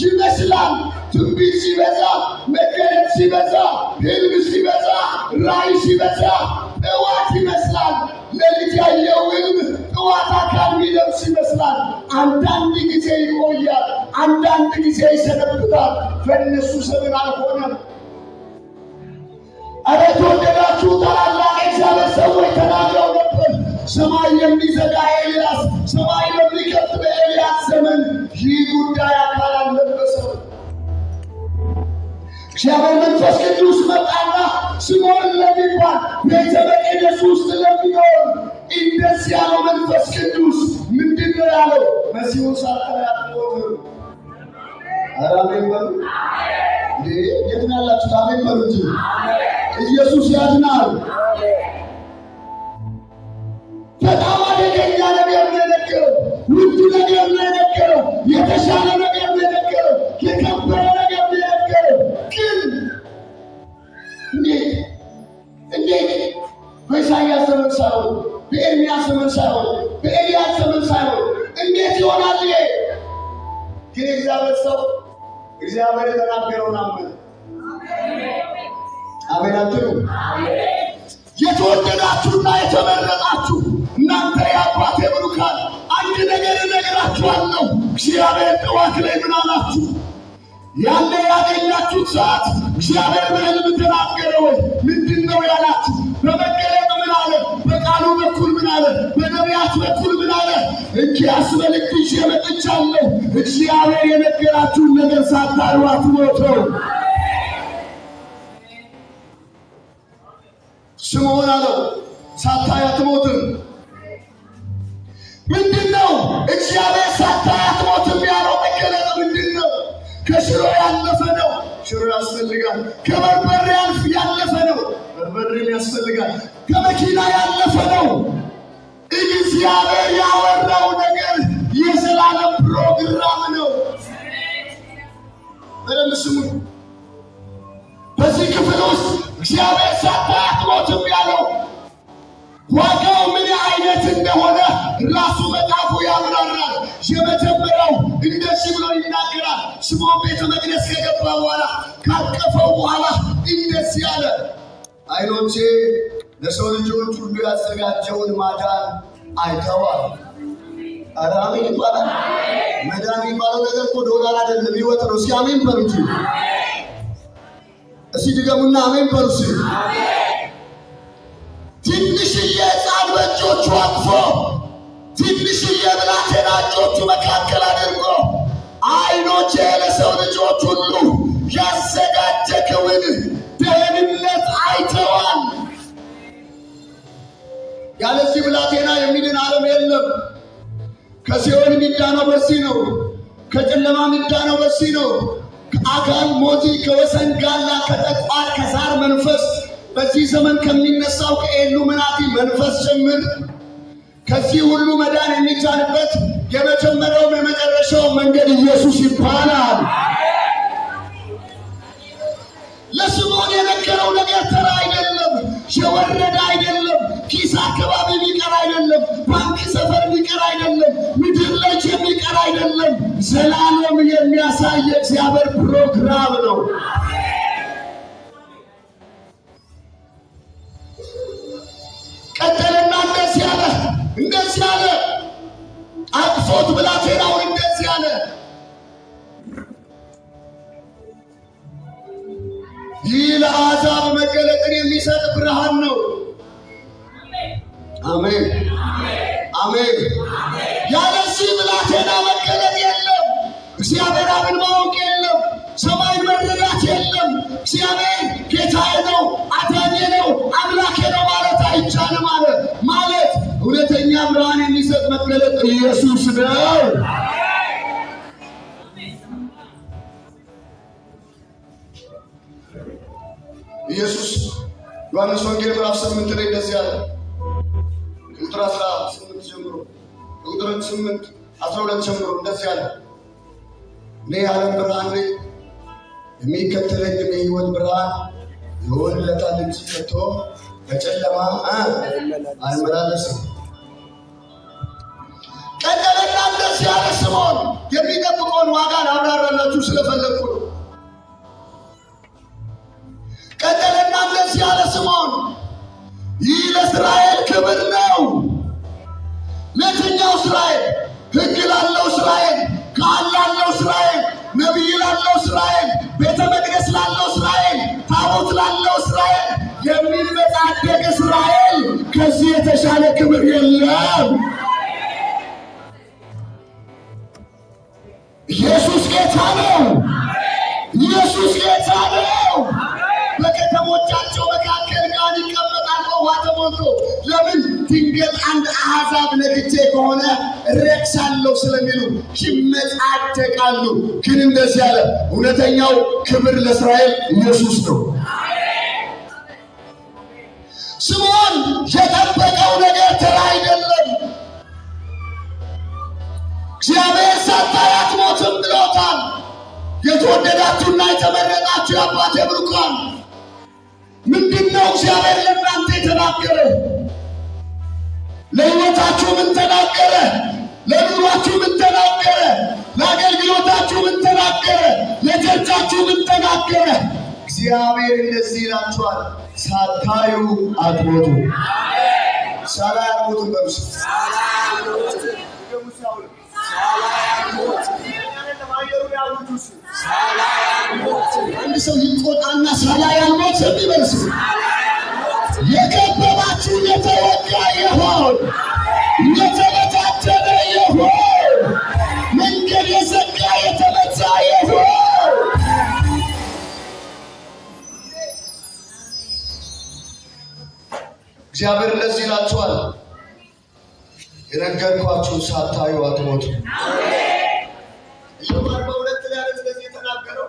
ይመስላል ትንቢት ሲበዛ፣ መገለጥ ሲበዛ፣ ሕልም ሲበዛ፣ ራእይ ሲበዛ ጥዋት ይመስላል። ሌሊት ያየው ሕልም ጥዋት አካል የሚለብስ ይመስላል። አንዳንድ ጊዜ ይቆያል፣ አንዳንድ ጊዜ ይሰነብታል። በእነሱ ዘመን አልሆነም። ኧረ የተወደዳችሁ ታላላቅ እግዚአብሔር ሰዎች ተናግረው ነበር። ሰማይ የሚዘጋ ኤልያስ፣ ሰማይ የሚከፍት በኤልያስ ዘመን ይህ ጉዳይ አካል አልለበሰም። እግዚአብሔር መንፈስ ቅዱስ መጣና ስምዖን ለሚባል ቤተ መቅደስ ውስጥ ለሚኖር እንደዚህ ያለው መንፈስ ቅዱስ ምንድን ነው ያለው? መሲሁን ሳታይ አትሞትም። ኧረ አሜን በሉ። የት ነው ያላችሁት? አሜን በሉ እንጂ ኢየሱስ ያድናል። በኢሳይያስ ዘመን ሳይሆን፣ በኤርምያስ ዘመን ሳይሆን፣ በኤልያስ ዘመን ሳይሆን እንዴት ይሆናል? ግን እግዚአብሔር ሰው እግዚአብሔር የተናገረውን አመነ። አሜን አትሉ? የተወደዳችሁና የተመረጣችሁ እናንተ የአባቴ ብሩካን አንድ ነገር እነግራችኋለሁ። እግዚአብሔር ጠዋት ላይ ምን አላችሁ? ያለ ያገኛችሁት ሰዓት እግዚአብሔር በሕልም ተናገረ ወይ? ምንድን ነው ያላችሁ? በመገለጥ ምን አለ? በቃሉ በኩል ምን አለ? በነቢያት በኩል ምን አለ? እንኪያስ መልእክት ይዤ መጥቻለሁ። እግዚአብሔር የነገራችሁን ነገር ሳታዩ አትሞቱ። ስምዖን አለው ሳታይ አትሞትም። ምንድን ነው እግዚአብሔር ሳታይ አትሞትም ያለው? መገለጥ ምንድን ነው? ከሽሮ ያለፈ ነው። ሽሮ ያስፈልጋል። ከበርበሬ ያለፈ ነው። በርበሬም ያስፈልጋል። ከመኪና ያለፈ ነው። እግዚአብሔር ያወራው ነገር የዘላለም ፕሮግራም ነው። በደንብ ስሙኝ። በዚህ ክፍል ውስጥ እግዚአብሔር ሳታይ አትሞትም ያለው ዋጋው ምን አይነት እንደሆነ ራሱ መጽሐፉ ያብራራል። የመጀመሪያው እንደዚህ ብሎ ይናገራል። ስምዖን ቤተ መቅደስ ከገባ በኋላ ካቀፈው በኋላ እንደዚህ አለ፣ ዓይኖቼ ለሰው ልጆች ሁሉ ያዘጋጀውን ማዳን አይተዋል። ኧረ አሜን ይባላል። መዳን የሚባለው ነገር እኮ ዶላር አይደለም፣ ሕይወት ነው። እስኪ አሜን በሉ እንጂ። እስኪ ድገሙና አሜን በሉ እስኪ። ትንሽዬ ሕፃን በእጆቹ አቅፎ ትንሽዬ ብላቴና እጆቹ መካከል አድርጎ ዓይኖቼ ለሰው ልጆች ሁሉ ያዘጋጀኸውን ደህንነት አይተዋል። ያለዚህ ብላቴና የሚድን ዓለም የለም። ከሲኦል የሚዳነው በዚህ ነው። ከጨለማ የሚዳነው በዚህ ነው። ከአጋን ሞቲ፣ ከወሰንጋላ፣ ከጠቋር፣ ከዛር መንፈስ በዚህ ዘመን ከሚነሳው ከኢሉሚናቲ መንፈስ ጭምር ከዚህ ሁሉ መዳን የሚቻልበት የመጀመሪያው የመጨረሻው መንገድ ኢየሱስ ይባላል። ለስምዖን የነገረው ነገር ተራ አይደለም፣ የወረደ አይደለም፣ ኪስ አካባቢ የሚቀር አይደለም፣ ባንክ ሰፈር የሚቀር አይደለም፣ ምድር ላይ የሚቀር አይደለም። ዘላለም የሚያሳይ እግዚአብሔር ፕሮግራም ነው። ቀጠለና እንደዚህ አለ፣ አቅፎት ብላቴናውን እንደዚህ አለ፣ ይህ ለአሕዛብ መገለጥን የሚሰጥ ብርሃን ነው። አሜን አሜን። ያለዚህ ብላቴና መገለጥ የለም። እግዚአብሔር አብን ማወቅ የለም። ሰማይን መረዳት የለም። እግዚአብሔር ጌታዬ ነው፣ አዳኜ ነው፣ አምላኬ ነው ማለት አይቻልም። ማለት እውነተኛ ብርሃን የሚሰጥ መገለጥ ኢየሱስ ነው። ኢየሱስ ዮሐንስ ወንጌል ምዕራፍ 8 ላይ እንደዚህ አለ። ቁጥር 18 ጀምሮ ቁጥር 8 12 ጀምሮ እንደዚህ አለ፣ እኔ የዓለም ብርሃን ነኝ፣ የሚከተለኝ የሕይወት ብርሃን ይሆንለታል እንጂ ከቶ በጨለማ አይመላለስም። ቀጠለና እንደዚህ አለ። ስምዖን የሚጠብቀውን ዋጋ ላብራራላችሁ ስለፈለግኩ ነው። ቀጠለና እንደዚህ አለ ስምዖን፣ ይህ ለእስራኤል ክብር ነው። ለየትኛው እስራኤል? ሕግ ላለው እስራኤል፣ ካህን ላለው እስራኤል፣ ነቢይ ላለው እስራኤል፣ ቤተ መቅደስ ላለው እስራኤል፣ ታቦት ላለው እስራኤል፣ የሚመጻደቅ እስራኤል። ከዚህ የተሻለ ክብር የለም። ኢየሱስ ጌታ ነው። ኢየሱስ ጌታ ነው። በከተሞቻቸው መካከል ጋር ይቀመጣል በውሃ ተሞልቶ። ለምን? ድንገት አንድ አሕዛብ ነግቼ ከሆነ ረክሳለሁ ስለሚሉ ይመጻደቃሉ። ግን እንደዚህ ያለ እውነተኛው ክብር ለእስራኤል ኢየሱስ ነው። ስምዖን የጠበቀው ነገር ተራ አይደለም። እግዚአብሔር ሳታይ አትሞትም ብሎታል። የተወደዳችሁና የተመረጣችሁ የአባቴ ብሩካን ምንድነው እግዚአብሔር ለእናንተ የተናገረው? ለሕይወታችሁ ምን ተናገረ? ለኑሯችሁ ምን ተናገረ? ለአገልግሎታችሁ ምን ተናገረ? ለቸርቻችሁ ምን ተናገረ? እግዚአብሔር እንደዚህ ይላችኋል፣ ሳታዩ አትሞቱ። ሳላይ አትሞቱ በርሱ አንድ ሰው ይቆጣና ሳላይ አልሞትም ይበርሱ። የከበባችሁ የተወጋ ይሆን፣ የተበታተነ ይሆን፣ መንገድ የዘጋ የተመታ ይሆን። እግዚአብሔር እንደዚህ ይላችኋል፣ የነገርኳችሁን ሳታዩ አትሞቱ። ኢዮብ 42 ላይ ስለዚህ የተናገረው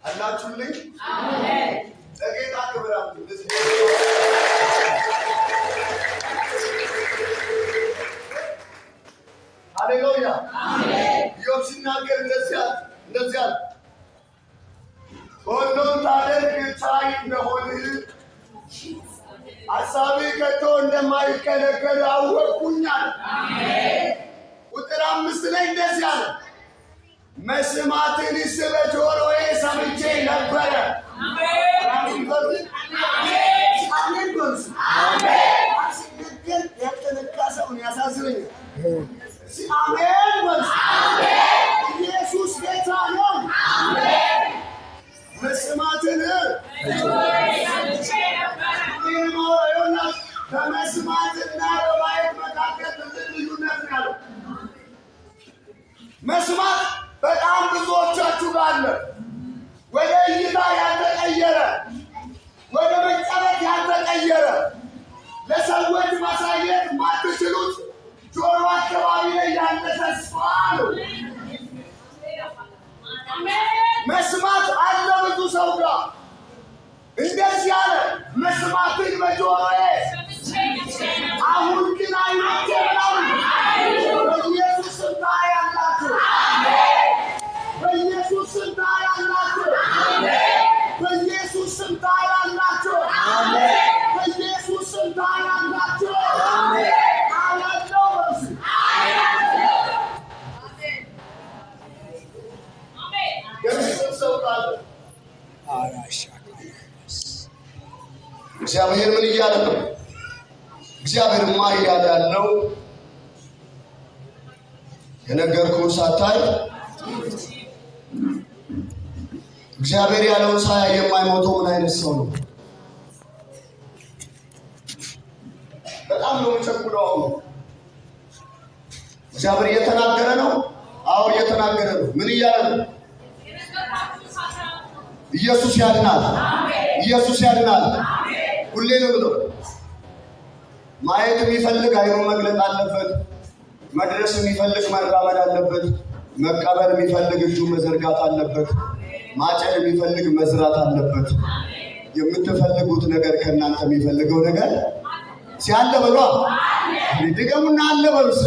አላችሁልኝ? አሜን። ለጌታ ክብር አምጡ። ሃሌሉያ አሜን። ኢዮብ ሲናገር እንደዚህ አለ፣ ሁሉን ታደርግ ቻይ እንደሆንህ ሐሳብህ ከቶ እንደማይከለከል አወቅሁኛል። አሜን። ቁጥር 5 ላይ እንደዚህ አለ፣ መስማትንስ በጆሮዬ ሰምቼ ነበረ። አሜን በሉ። አሜን በሉ። ሲነገር ያልተነካ ሰውን ያሳዝነኛል። አሜን በሉ። ኢየሱስ ጌታ ነው። መስማትን በጆሮዬ ሰምቼ ነበረ። በመስማትና በማየት መካከል ትልቅ ልዩነት ነው ያለው። መስማት በጣም ብዙዎቻችሁ ጋር አለ። ወደ እይታ ያልተቀየረ፣ ወደ መጨበጥ ያልተቀየረ፣ ለሰዎች ማሳየት ማትችሉት ጆሮ አካባቢ ላይ ያለ ተስፋ ነው። መስማት አለ ብዙ ሰው ጋር። እንደዚህ አለ፣ መስማትን በጆሮዬ አሁን ግን አይኖቼ ብላሉ። በኢየሱስ ስም ታያላችሁ። በኢየሱስ ስም ታያላችሁ። በኢየሱስ ስም ታያላችሁ። በኢየሱስ ስም ታያላችሁ። አያለው በርሱ የሚስብ ሰው ካለ እግዚአብሔር ምን እያለ ነው? እግዚአብሔርማ እያለ ያለው የነገርኩህን ሳታይ እግዚአብሔር ያለውን ሳያይ የማይሞተው ምን አይነት ሰው ነው? በጣም ነው የምቸኩለው። አሁን እግዚአብሔር እየተናገረ ነው። አሁን እየተናገረ ነው። ምን እያለ ነው? ኢየሱስ ያድናል። ኢየሱስ ያድናል። ሁሌ ነው ብሎ ማየት የሚፈልግ አይኑ መግለጥ አለበት። መድረስ የሚፈልግ መራመድ አለበት። መቀበል የሚፈልግ እጁ መዘርጋት አለበት። ማጨድ የሚፈልግ መዝራት አለበት። የምትፈልጉት ነገር ከእናንተ የሚፈልገው ነገር ሲያለ በሏ ድገሙና አለ በሉስ።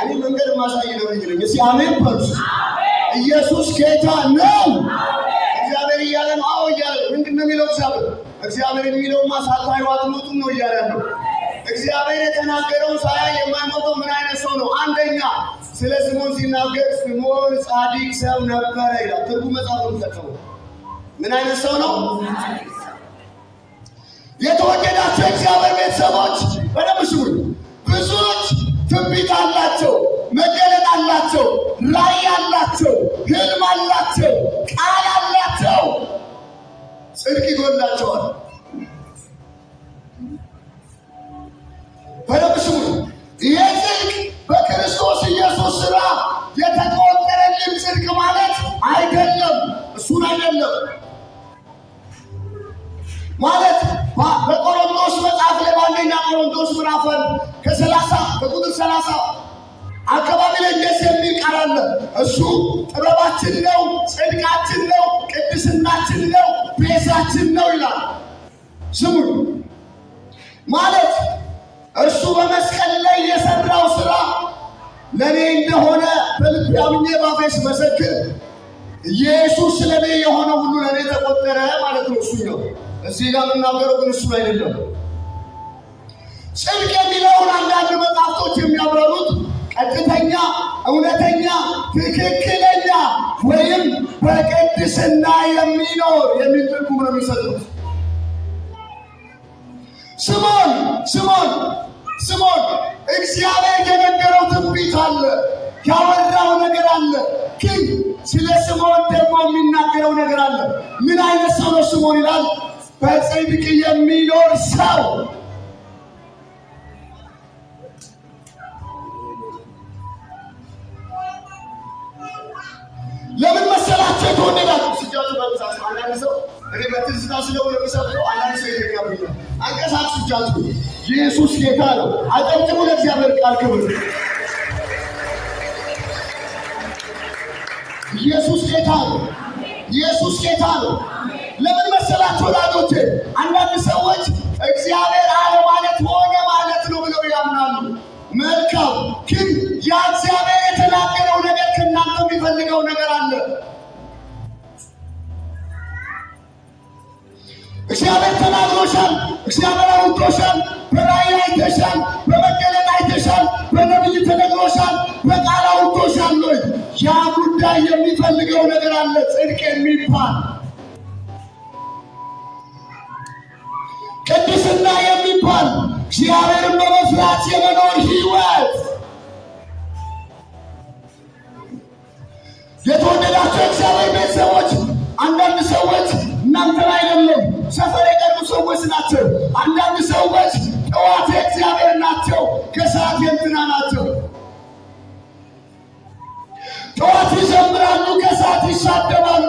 እኔ መንገድ ማሳይ ነው ይልኝ እስኪ አሜን በሉስ። ኢየሱስ ጌታ ነው። እግዚአብሔር እያለ ነው። አዎ እያለ ምንድን ነው የሚለው? እግዚአብሔር የሚለውማ ሳታዩ አትሞቱም ነው እያለ ነው። እግዚአብሔር የተናገረውን ሳያይ የማይሞተው ምን አይነት ሰው ነው? አንደኛ ስለ ስምዖን ሲናገር ስምዖን ጻድቅ ሰው ነበረ ይላል። ትርጉም መጽሐፉን ተጠቅሞ ምን አይነት ሰው ነው? የተወደዳቸው እግዚአብሔር ቤተሰቦች በደንብ ስሙኝ። ብዙዎች ትንቢት አላቸው፣ መገለጥ አላቸው፣ ራእይ አላቸው፣ ህልም አላቸው፣ ቃል አላቸው፣ ጽድቅ ይጎላቸዋል። በደንብ ስሙኝ። ይሄ ጽድቅ በክርስቶስ ኢየሱስ ሥራ የተቆጠረልን ጽድቅ ማለት አይደለም። እሱን አይደለም ማለት በቆሮንቶስ መጽሐፍ ላይ በአንደኛ ቆሮንቶስ ምዕራፍ በቁጥር 30 አካባቢ ላይ እንደዚህ የሚል ቃል አለ። እሱ ጥበባችን ነው፣ ጽድቃችን ነው፣ ቅድስናችን ነው፣ ቤዛችን ነው ይላል። ስሙን ማለት እርሱ በመስቀል ላይ የሰራው ስራ ለኔ እንደሆነ በልቤ አምኜ ባፌ ስመሰክር ኢየሱስ ስለኔ የሆነ ሁሉ ለኔ ተቆጠረ ማለት ነው። እሱ ነው እዚህ ጋር የምናገረው፣ ግን እሱ አይደለም። ጽድቅ የሚለውን አንዳንድ መጽሐፍቶች የሚያብራሩት ቀጥተኛ፣ እውነተኛ፣ ትክክለኛ ወይም በቅድስና የሚኖር የሚል ትርጉም ነው የሚሰጡት። ስምዖን እግዚአብሔር የነገረው ትንቢት አለ፣ ያወራው ነገር አለ። ግን ስለ ስምዖን ደግሞ የሚናገረው ነገር አለ። ምን አይነት ሰው ነው ስምዖን ይላል? በጽድቅ የሚኖር ሰው። ለምን መሰላችሁ የተወደዳችሁ? ስጃችሁ በብዛት አንዳንድ ሰው እኔ በትዝታ ስለሆነ የሚሰብከው አንዳንድ ሰው ይደኛብኛል። አንቀሳቅሱ እጃችሁ። ኢየሱስ ጌታ ነው። አጨብጭቡ ለእግዚአብሔር ቃል ክብር። ኢየሱስ ጌታ ነው። ኢየሱስ ጌታ ነው። ለምን መሰላችሁ ወዳጆቼ? አንዳንድ ሰዎች እግዚአብሔር አለ ማለት ሆነ ማለት ነው ብለው ያምናሉ። መልካም፣ ግን ያ እግዚአብሔር የተናገረው ነገር ከእናንተ የሚፈልገው ነገር አለ። እግዚአብሔር ተናግሮሻል። እግዚአብሔር አውጥቶሻል። በራእይ አይተሻል። በመገለጥ አይተሻል። በነቢይ ተነግሮሻል። በቃል አውጥቶሻል። ያ ጉዳይ የሚፈልገው ነገር አለ። ጽድቅ የሚባል ቅድስና የሚባል እግዚአብሔርን በመፍራት የመኖር ሕይወት። የተወደዳቸው እግዚአብሔር ቤተሰቦች፣ አንዳንድ ሰዎች እናንተን አይደለም ሰፈር የቀሩ ሰዎች ናቸው። አንዳንድ ሰዎች ጠዋት የእግዚአብሔር ናቸው፣ ከሰዓት የእንትና ናቸው። ጠዋት ይዘምራሉ፣ ከሰዓት ይሳደባሉ።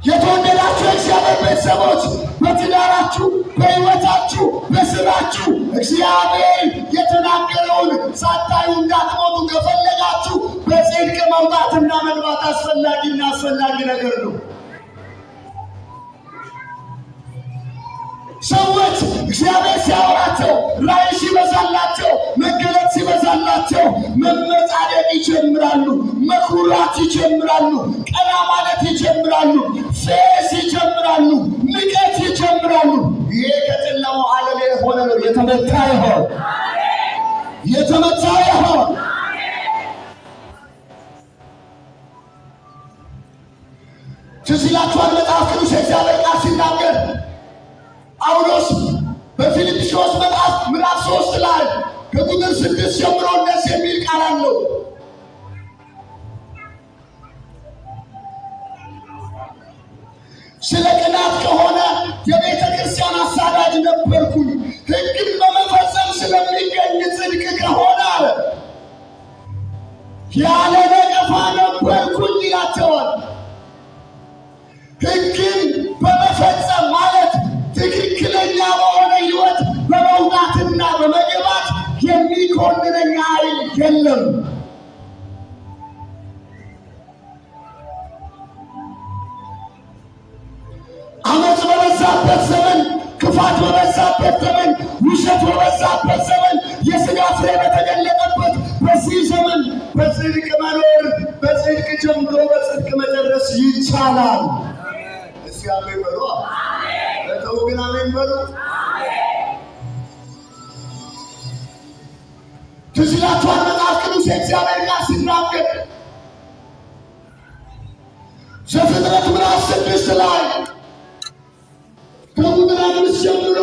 የተወደዳችሁ እግዚአብሔር ቤተሰቦች፣ በትዳራችሁ፣ በሕይወታችሁ፣ በስራችሁ እግዚአብሔር የተናገረውን ሳታዩ እንዳትሞቱ ከፈለጋችሁ በጽድቅ መውጣትና መግባት አስፈላጊ ነገር ነው። ሰዎች እግዚአብሔር ሲያወራቸው፣ ራእይ ሲበዛላቸው፣ መገለጥ ሲበዛላቸው መመጻደቅ ይጀምራሉ፣ መኩራት ይጀምራሉ፣ ቀና ማለት ይጀምራሉ፣ ፌስ ይጀምራሉ፣ ንቀት ይጀምራሉ። ይሄ ከጨለማው ዓለም የሆነ ነው። የተመታ ይሆን ትዝ ይላችኋል መጽሐፍ ቅዱስ የእግዚአብሔር ቃል ሲናገር ጳውሎስ በፊልጵስዩስ መጽሐፍ ምዕራፍ 3 ላይ ከቁጥር 6 ጀምሮ እንደዚህ የሚል ቃል አለው። ስለ ቅናት ከሆነ የቤተ ክርስቲያን አሳዳጅ ነበርኩኝ፣ ሕግን በመፈጸም ስለሚገኝ ጽድቅ ከሆነ አለ ያለ ነቀፋ ነበርኩኝ ይላቸዋል። ሕግን በመፈጸም ማለት ትክክለኛ በሆነ ሕይወት በመውጣትና በመግባት የሚኮንነኝ ኃይል የለም። አመፅ በበዛበት ዘመን፣ ክፋት በበዛበት ዘመን፣ ውሸት በበዛበት ዘመን፣ የሥጋ ፍሬ በተገለጠበት በዚህ ዘመን በጽድቅ መኖር፣ በጽድቅ ጀምሮ በጽድቅ መጨረስ ይቻላል። እስኪ አሜን በሉ። ለተው ግን አሜን በሉ። ትዝ ይላችኋል መጽሐፍ ቅዱስ የእግዚአብሔር ቃል ሲናገር ዘፍጥረት ምዕራፍ 6 ላይ ከቁጥር 5 ጀምሮ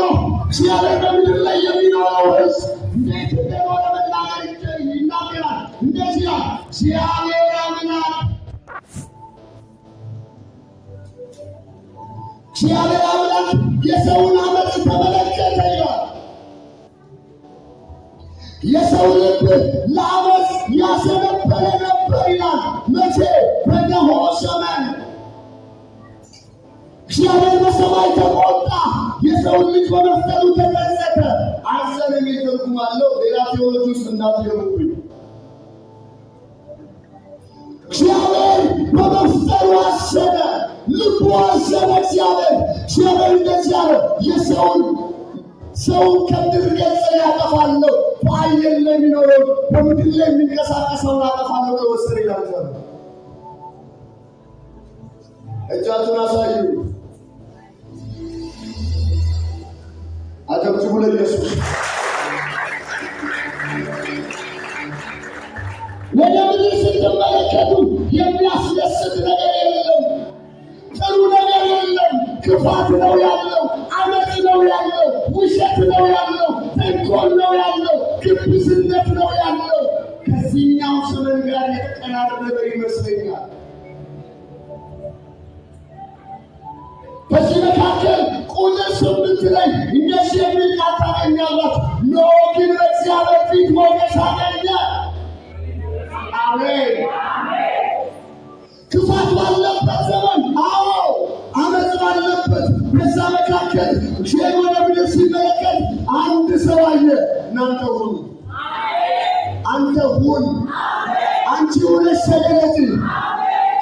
እግዚአብሔር በምድር ላይ የሚኖረው ሕዝብ እንዴት እንደሆነ መናገር ይናገራል። እንደዚህ ይላል፣ እግዚአብሔር አምላክ የሰውን ዓመፅ ተመለከተ ይላል። የሰው ልብ ለዓመፅ ያዘነበለ ነበር ይላል። መቼ? በኖኅ ዘመን። እግዚአብሔር በሰማይ ተቆጣ፣ የሰውን ልጅ በመፍጠሩ ተጸጸተ። አዘነ የሚል ትርጉም አለው። ሌላ ቴዎሎጂ ውስጥ እንዳትገቡብኝ። እግዚአብሔር በመፍጠሩ አዘነ፣ ልቡ አዘነ። እግዚአብሔር እንደዚህ አለ፣ የሰውን ሰው ከምድር ገጽ ያጠፋለሁ፣ በአየር ላይ የሚኖረው በምድር ላይ የሚንቀሳቀሰውን አጠፋለሁ ብሎ ወሰነ ይላል። እጃችሁን አሳዩ። አጨብጭቡ ለኢየሱስ። ወደ ምድር ስትመለከቱ የሚያስደስት ነገር የለም፣ ጥሩ ነገር የለም። ክፋት ነው ያለው፣ አመፅ ነው ያለው፣ ውሸት ነው ያለው፣ ተንኮል ነው ያለው፣ ግብዝነት ነው ያለው። ከዚህኛው ዘመን ጋር የተቀራረበ ይመስለኛል። በዚህ መካከል ቁጥር 8 ላይ እንደዚህ የሚል ቃል ታገኛላችሁ። ኖህ ግን በእግዚአብሔር ፊት ሞገስ አገኘ። አሜን። ክፋት ባለበት ዘመን፣ አዎ አመፅ ባለበት በዛ መካከል እግዚአብሔር ወደ ምድር ሲመለከት አንድ ሰው አየ። እናንተ ሁኑ፣ አንተ ሁን፣ አንቺ ሆነሽ ተገለጪ።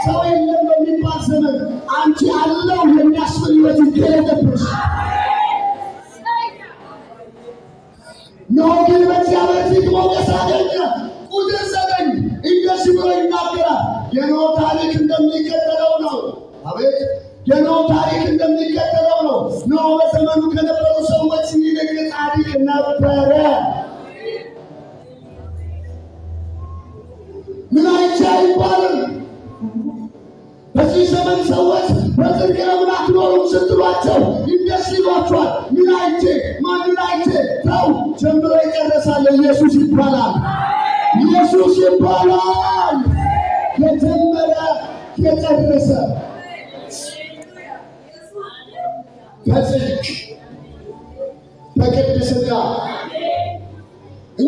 ሰው የለም በሚባል ዘመን አንቺ አለው የሚያስብል ሕይወት ይገለጥብሽ። ኖህ ግን በእግዚአብሔር ፊት ሞገስ አገኘ። ቁጥር 9 እንደዚህ ብሎ ይናገራል። የኖህ ታሪክ እንደሚከተለው ነው። አቤት! የኖህ ታሪክ እንደሚከተለው ነው። ኖህ በዘመኑ ከነበሩ ሰዎች ይልቅ ጻድቅ ነበረ። ምን አይቼ አይባልም። በዚህ ዘመን ሰዎች በጽድቅ ለምን አትኖሩም ስትሏቸው እንደዚህ ይሏቸዋል። ምን አይቼ ማንን አይቼ? ተው፣ ጀምሮ ይጨርሳል። ኢየሱስ ይባላል። ኢየሱስ ይባላል። የጀመረ የጨረሰ በጽድቅ በቅድስና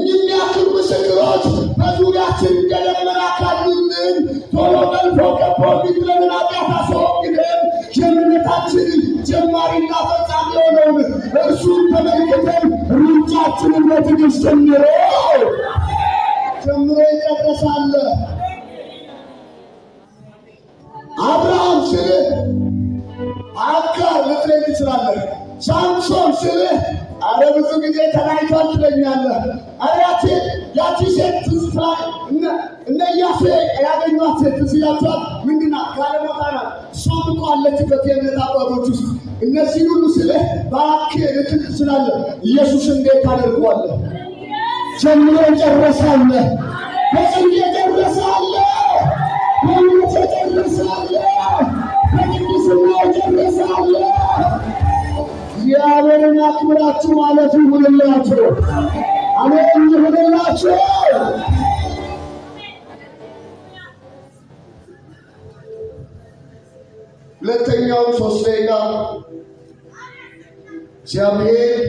የሚያክሉ ምስክሮች በዙሪያችን እንደ ደመና ካሉልን ቶሎ ጠልፎ ከቦ የሚጥለንን ኃጢአት አስወግደን የእምነታችን ጀማሪና ፈጻሚ የሆነውን እርሱን ተመልክተን ሩጫችንን በትዕግስት ጀምሮ ይጨርሳል። አብርሃም ስልህ አጋር ልትለኝ ትችላለህ። ሳምሶን ስልህ አረ ብዙ ጊዜ ተለያይቷል ትለኛለህ። አረ ያቺ ሴት ትዝ ትላለች። እነ ኢያሱ ያገኟት ሴት ትዝ ይላችኋል። ምንድን ናት? ጋለሞታ ናት። እሷም እኮ አለችበት የእምነት አባቶች ውስጥ። እነዚህ ሁሉ ስልህ እባክህ ልትል ትችላለህ። ኢየሱስ እንዴት ታደርገዋለህ? ጀምሮ ጨረሳለህ። በጽድቅ ጨረሳለህ። በእውነት ጨረሳለህ። በቅድስና ጨረሳለህ። እግዚአብሔርን አክብራችሁ ማለት ይሁንላችሁ። አሜን ይሁንላችሁ። ሁለተኛው 3 ደቂቃ እግዚአብሔር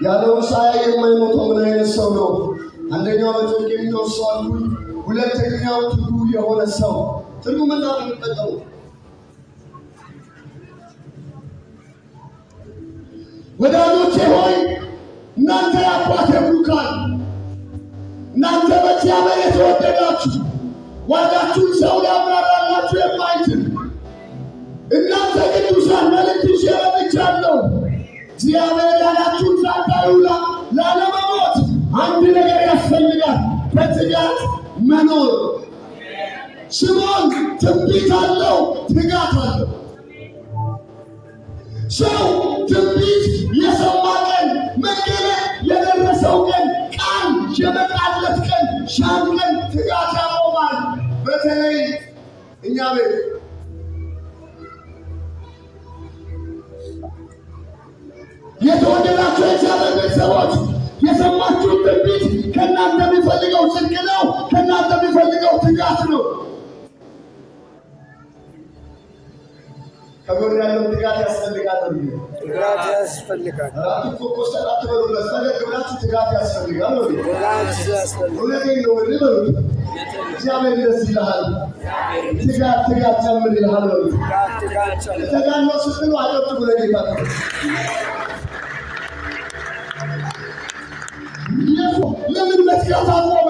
ያለውን ሳያይ የማይሞተው ምን አይነት ሰው ነው? አንደኛው በጽድቅ የሚኖር ሰው አልኩኝ። ሁለተኛው ትጉህ የሆነ ሰው። ትርጉም መጽሐፍ የሚጠቀሙ ወዳጆቼ ሆይ እናንተ የአባቴ ብሩካን፣ እናንተ በእግዚአብሔር የተወደዳችሁ ዋጋችሁን ሰው ሊያብራራላችሁ የማይችል እናንተ ቅዱሳን መልእክት ይዤ መጥቻለሁ። እግዚአብሔር ያላችሁን ሳታዩ ላለመሞት አንድ ነገር ያስፈልጋል፣ በትጋት መኖር። ስምዖን ትንቢት አለው፣ ትጋት አለው። ሰው ትንቢት የሰማ ቀን፣ መገለጥ የደረሰው ቀን፣ ቃል የመጣለት ቀን፣ ሻም ቀን ትጋት ያቆማል። በተለይ እኛ ቤት የተወደዳችሁ የእግዚአብሔር ቤተሰቦች የሰማችሁት ትንቢት ከእናንተ የሚፈልገው ጽድቅ ነው። ከእናንተ የሚፈልገው ትጋት ነው። ከጎን ያለው ትጋት ያስፈልጋል። ትጋት ያስፈልጋል። አራቱ ኮኮስ ተራትበሉ ለሰለክ ብላችሁ ትጋት ያስፈልጋል። እውነቴን ነው ልበሉ። እግዚአብሔር ደስ ይልሃል። ትጋት ጨምር ይልሃል። ተጋኖ ስትሉ አጨብጭቡ ለጌታ። ለምን መትጋት አቆመ?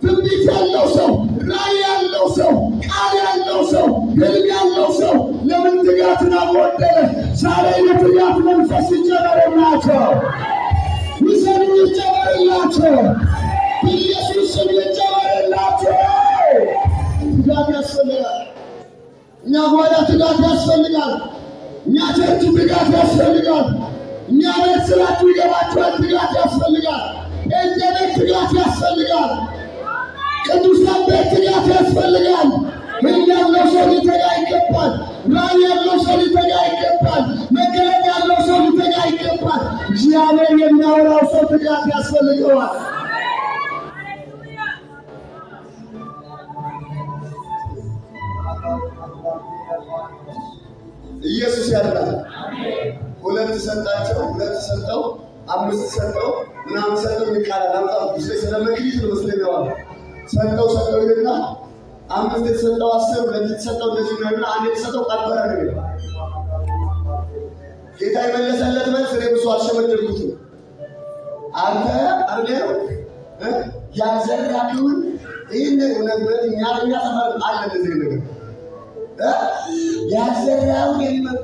ትንቢት ያለው ሰው፣ ራዕይ ያለው ሰው፣ ቃል ያለው ሰው፣ ህልም ያለው ሰው ለምን ትጋትን አጎደለ? ዛሬ የትጋት መንፈስ ይጨመርላቸው። ውሰዱ ይጨመርላቸው። ኢየሱስ ስም ይጨመርላቸው። ትጋት ያስፈልጋል። እኛ ጓዳ ትጋት ያስፈልጋል። እኛ ቸርች ትጋት ያስፈልጋል። እኛ ቤት ስራችሁ ይገባችኋል። ትጋት ያስፈልጋል። እንደ ቤት ትጋት ያስፈልጋል። ቅዱሳን ቤት ትጋት ያስፈልጋል። ምን ያለው ሰው ሊተጋ ይገባል። ራዕይ ያለው ሰው ሊተጋ ይገባል። መገለጥ ያለው ሰው ሊተጋ ይገባል። እግዚአብሔር የሚያወራው ሰው ትጋት ያስፈልገዋል። ኢየሱስ ያድናል። ሁለት ሰጣቸው፣ ሁለት ሰጠው፣ አምስት ሰጠው፣ ምናምን ሰጠው ይቃላል። አምጣው ስለ መክሊት ነው መስለኛው። ሰጠው ይልና አምስት የተሰጠው 10፣ ሁለት የተሰጠው እንደዚህ ነውና አንድ የተሰጠው ቀበረ ነው። ጌታ የመለሰለት መልስ እኔ ብዙ አልሸመደልኩትም። አንተ አርገው ያዘራከውን ይህን እውነት እኛ ሰፈር አለ እንደዚህ ነገር ያዘራውን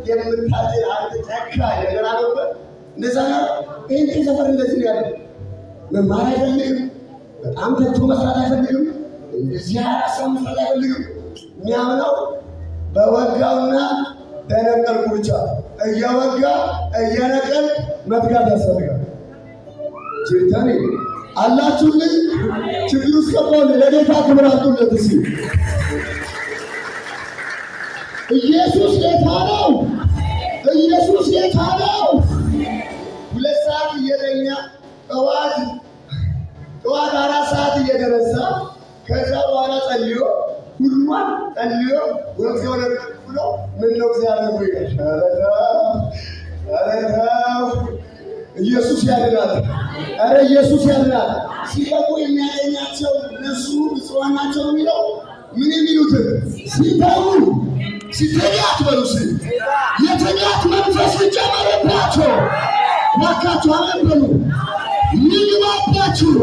የምታድር አንተ ጨካኝ ነገር አለበት። እንደዛ ነው። ይህን ሰፈር እንደዚህ ነው ያለ። መማር አይፈልግም። በጣም ተግቶ መስራት አይፈልግም። እንደዚህ አራሰው መስራት አይፈልግም። የሚያምነው በወጋውና በነቀልኩ ብቻ። እየወጋ እየነቀል መትጋት ያስፈልጋል። ችግር አላችሁልኝ። ችግር ውስጥ ገባሁ። ለጌታ ክብር አጡለት። እስኪ ኢየሱስ ጌታ ነው። ኢየሱስ ጌታ ነው። 2 ሰዓት እየተኛ ጠዋት 4 ሰዓት እየተነሳ ከዛ በኋላ ጸልዮ ሁሉማን ጸልዮ ወንጌል ብሎ ምን ነው እግዚአብሔር ወይ አረታው ኢየሱስ ያድናል። አረ ኢየሱስ ያድናል። ሲገቡ የሚያገኛቸው እነሱ ብፁዓን ናቸው የሚለው ምን የሚሉትን ሲተው ሲተጋት በሉስ የተጋት መንፈስ ይጨመርባቸው። ዋካቸው አሜን በሉ። ይግባባችሁ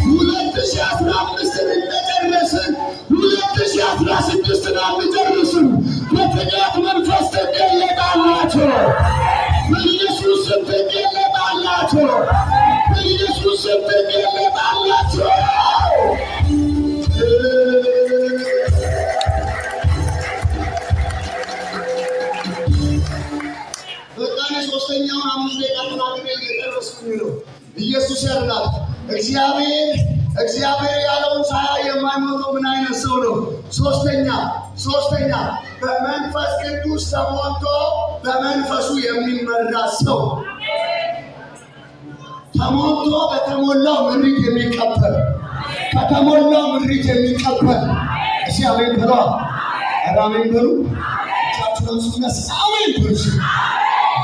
2015 እንደጨረስን 2016 እንደጨረስን በትጋት መንፈስ ትገለጣላችሁ። በኢየሱስ ስም ትገለጣላችሁ። በኢየሱስ ስም ትገለጣላችሁ። በቃኔ ሶስተኛውን 5 ደቂቃ ተናግሬ እየጨረስኩኝ ነው። ኢየሱስ ያድናል። እግዚአብሔር ያለውን ሳያይ የማይሞተው ምን አይነት ሰው ነው? ሶስተኛ በመንፈስ ቅዱስ ተሞልቶ በመንፈሱ የሚመራ ሰው። ተሞልቶ በተሞላው ምሪት የሚቀበል ከተሞላው ምሪት የሚቀበል እግዚአብሔር ብሏል። አሜን በሉ።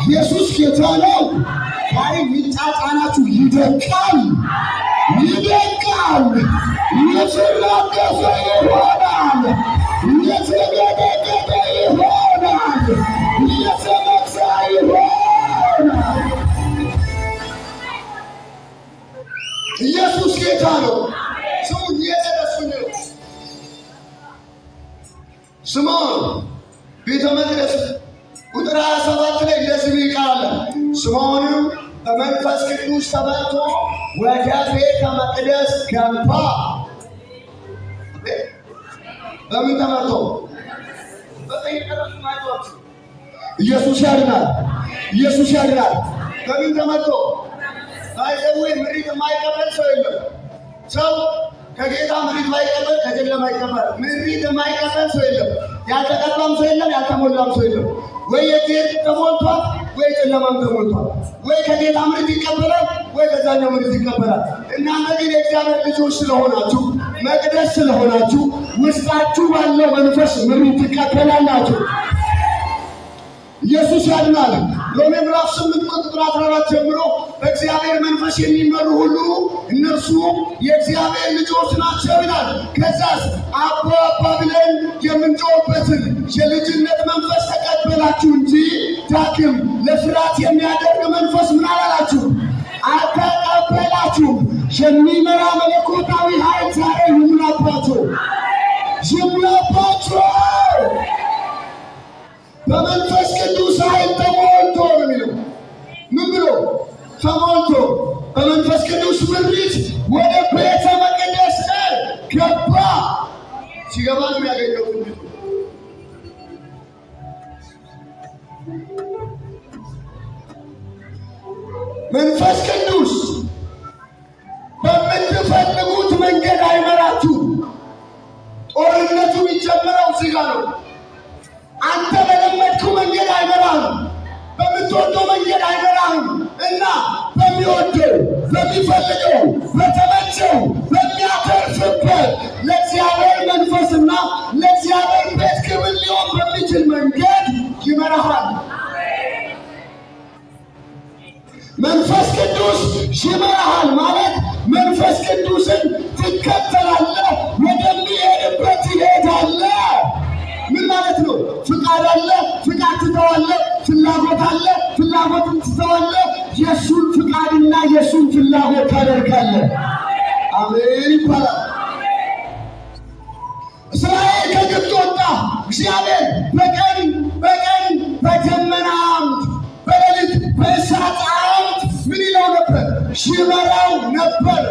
ኢየሱስ ጌታ ነው። ዛሬ የሚጫጫናችሁ ይደቃል። የተራገፈ ይሆናል። የተገደገደ ይሆናል። የተመታ ይሆናል። ኢየሱስ ጌታ ነው። ስሙ እየተደሱኝ ነው። ስምዖን ቤተ መቅደስ ቁጥር 27 ላይ እንደዚህ ይቃል። ስምዖንም በመንፈስ ቅዱስ ተመልቶ ወደ ቤተ መቅደስ ገባ። በምን ተመልቶ? ኢየሱስ ያድናል። ኢየሱስ ያድናል። በምን ተመልቶ? ባይዘው ምሪት የማይቀበል ሰው የለም። ሰው ከጌታ ምሪት ማይቀበል ከጨለማ ይቀበል። ምሪት የማይቀበል ሰው የለም። ያልተቀባም ሰው የለም። ያልተሞላም ሰው የለም። ወይ የጌታ ተሞልቷል ወይ ጨለማም ተሞልቷል። ወይ ከጌታ ምሪት ይቀበላል ወይ ከዛኛው ምሪት ይቀበላል። እናንተ ግን የእግዚአብሔር ልጆች ስለሆናችሁ መቅደስ ስለሆናችሁ ውስጣችሁ ባለው መንፈስ ምሪት ትቀበላላችሁ። ኢየሱስ ያድናል። ሮሜ ምዕራፍ 8 ቁጥር 14 ጀምሮ በእግዚአብሔር መንፈስ የሚመሩ ሁሉ እነርሱ የእግዚአብሔር ልጆች ናቸው ይላል። ከዛስ አባ ብለን የምንጮህበትን የልጅነት መንፈስ ተቀበላችሁ እንጂ ዳግም ለፍርሃት የሚያደርግ መንፈስ ምን አላላችሁ? አልተቀበላችሁም። የሚመራ መለኮታዊ ኃይል ዛሬ ይሙላባችሁ። በመንፈስ ቅዱስ ኃይል ተሞልቶ ነው የሚለው። መንፈስ ቅዱስ በምትፈልጉት መንገድ አይመራችሁ። ጦርነቱ የሚጀምረው እዚህ ጋር ነው። አንተ በለመድከው መንገድ አይመራህም፣ በምትወደው መንገድ አይመራህም እና በሚወደው በሚፈልገው በተመቸው በሚያተርፍበት ለእግዚአብሔር መንፈስና ለእግዚአብሔር ቤት ክብር ሊሆን በሚችል መንገድ ይመራሃል። መንፈስ ቅዱስ ይመራሃል ማለት መንፈስ ቅዱስን ትከተላለህ፣ ወደሚሄድበት ትሄዳለህ። ምን ማለት ነው? ፍቃድ አለ፣ ፍቃድ ትተዋለህ። ፍላጎት አለ፣ ፍላጎትን ትተዋለህ። የእሱን ፍቃድና የእሱን ፍላጎት ታደርጋለህ። አሜን ይባላል። እስራኤል ከግብፅ ወጣ። እግዚአብሔር በቀን በደመና አምድ፣ በሌሊት በእሳት አምድ ምን ይለው ነበር? ይመራው ነበር።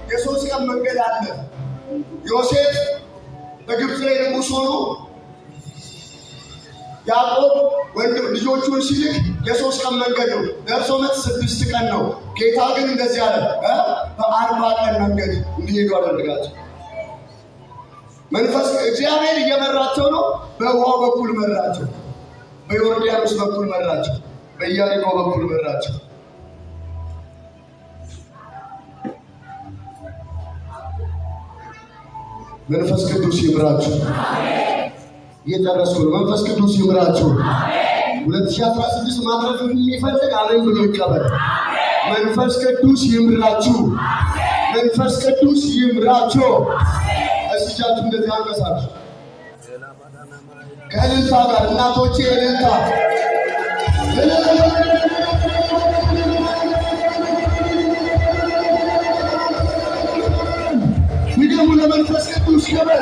የሶስት ቀን መንገድ አለ። ዮሴፍ በግብፅ ላይ ንጉሥ ሆኖ ያዕቆብ ወንድም ልጆቹን ሲልክ የሶስት ቀን መንገድ ነው። ደርሶ መልስ 6 ቀን ነው። ጌታ ግን እንደዚህ አለ፣ በ40 ቀን መንገድ እንዲሄዱ አደረጋቸው። መንፈስ እግዚአብሔር እየመራቸው ነው። በውሃው በኩል መራቸው፣ በዮርዳኖስ በኩል መራቸው፣ በኢያሪኮ በኩል መራቸው። መንፈስ ቅዱስ ይምራችሁ። እየጨረስኩ ነው። መንፈስ ቅዱስ ይምራችሁ። 2016 ማድረግ የሚፈልግ አሜን ብሎ ይቀበል። መንፈስ ቅዱስ ይምራችሁ። መንፈስ ቅዱስ ይምራችሁ። እስጃችሁ እንደዚህ አንቀሳችሁ ከእልልታ ጋር እናቶቼ እልልታ ይደሙ ለመንፈስ ቅዱስ ክብር።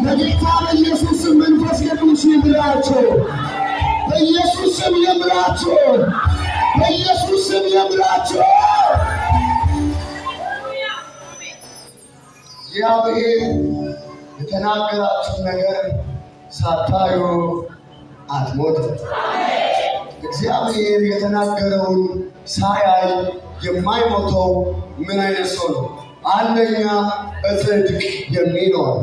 በጌታ በኢየሱስ ስም መንፈስ ቅዱስ ይምራችሁ። በኢየሱስ ስም ይምራችሁ። በኢየሱስ ስም ይምራችሁ። እግዚአብሔር የተናገራችሁ ነገር ሳታዩ አትሞትም። እግዚአብሔር የተናገረውን ሳያይ የማይሞተው ምን አይነት ሰው ነው? አንደኛ በጽድቅ የሚኖር፣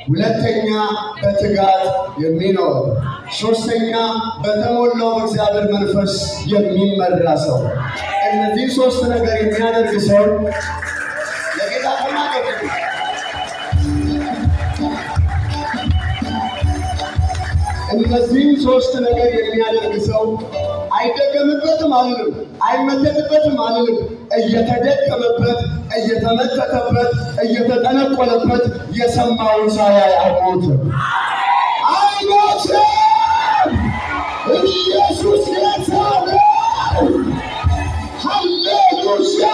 ሁለተኛ በትጋት የሚኖር፣ ሶስተኛ በተሞላው በእግዚአብሔር መንፈስ የሚመራ ሰው። እነዚህ 3 ነገር የሚያደርግ ሰው ለጌታ ተናገሩ። እነዚህ 3 ነገር የሚያደርግ ሰው አይደገምበትም አልልም፣ አይመተትበትም አልልም። እየተደቀመበት፣ እየተመተተበት፣ እየተጠነቆለበት የሰማውን ሳያይ አይሞትም። አይሞትም። ኢየሱስ ጌታ ነው። ሃሌሉያ።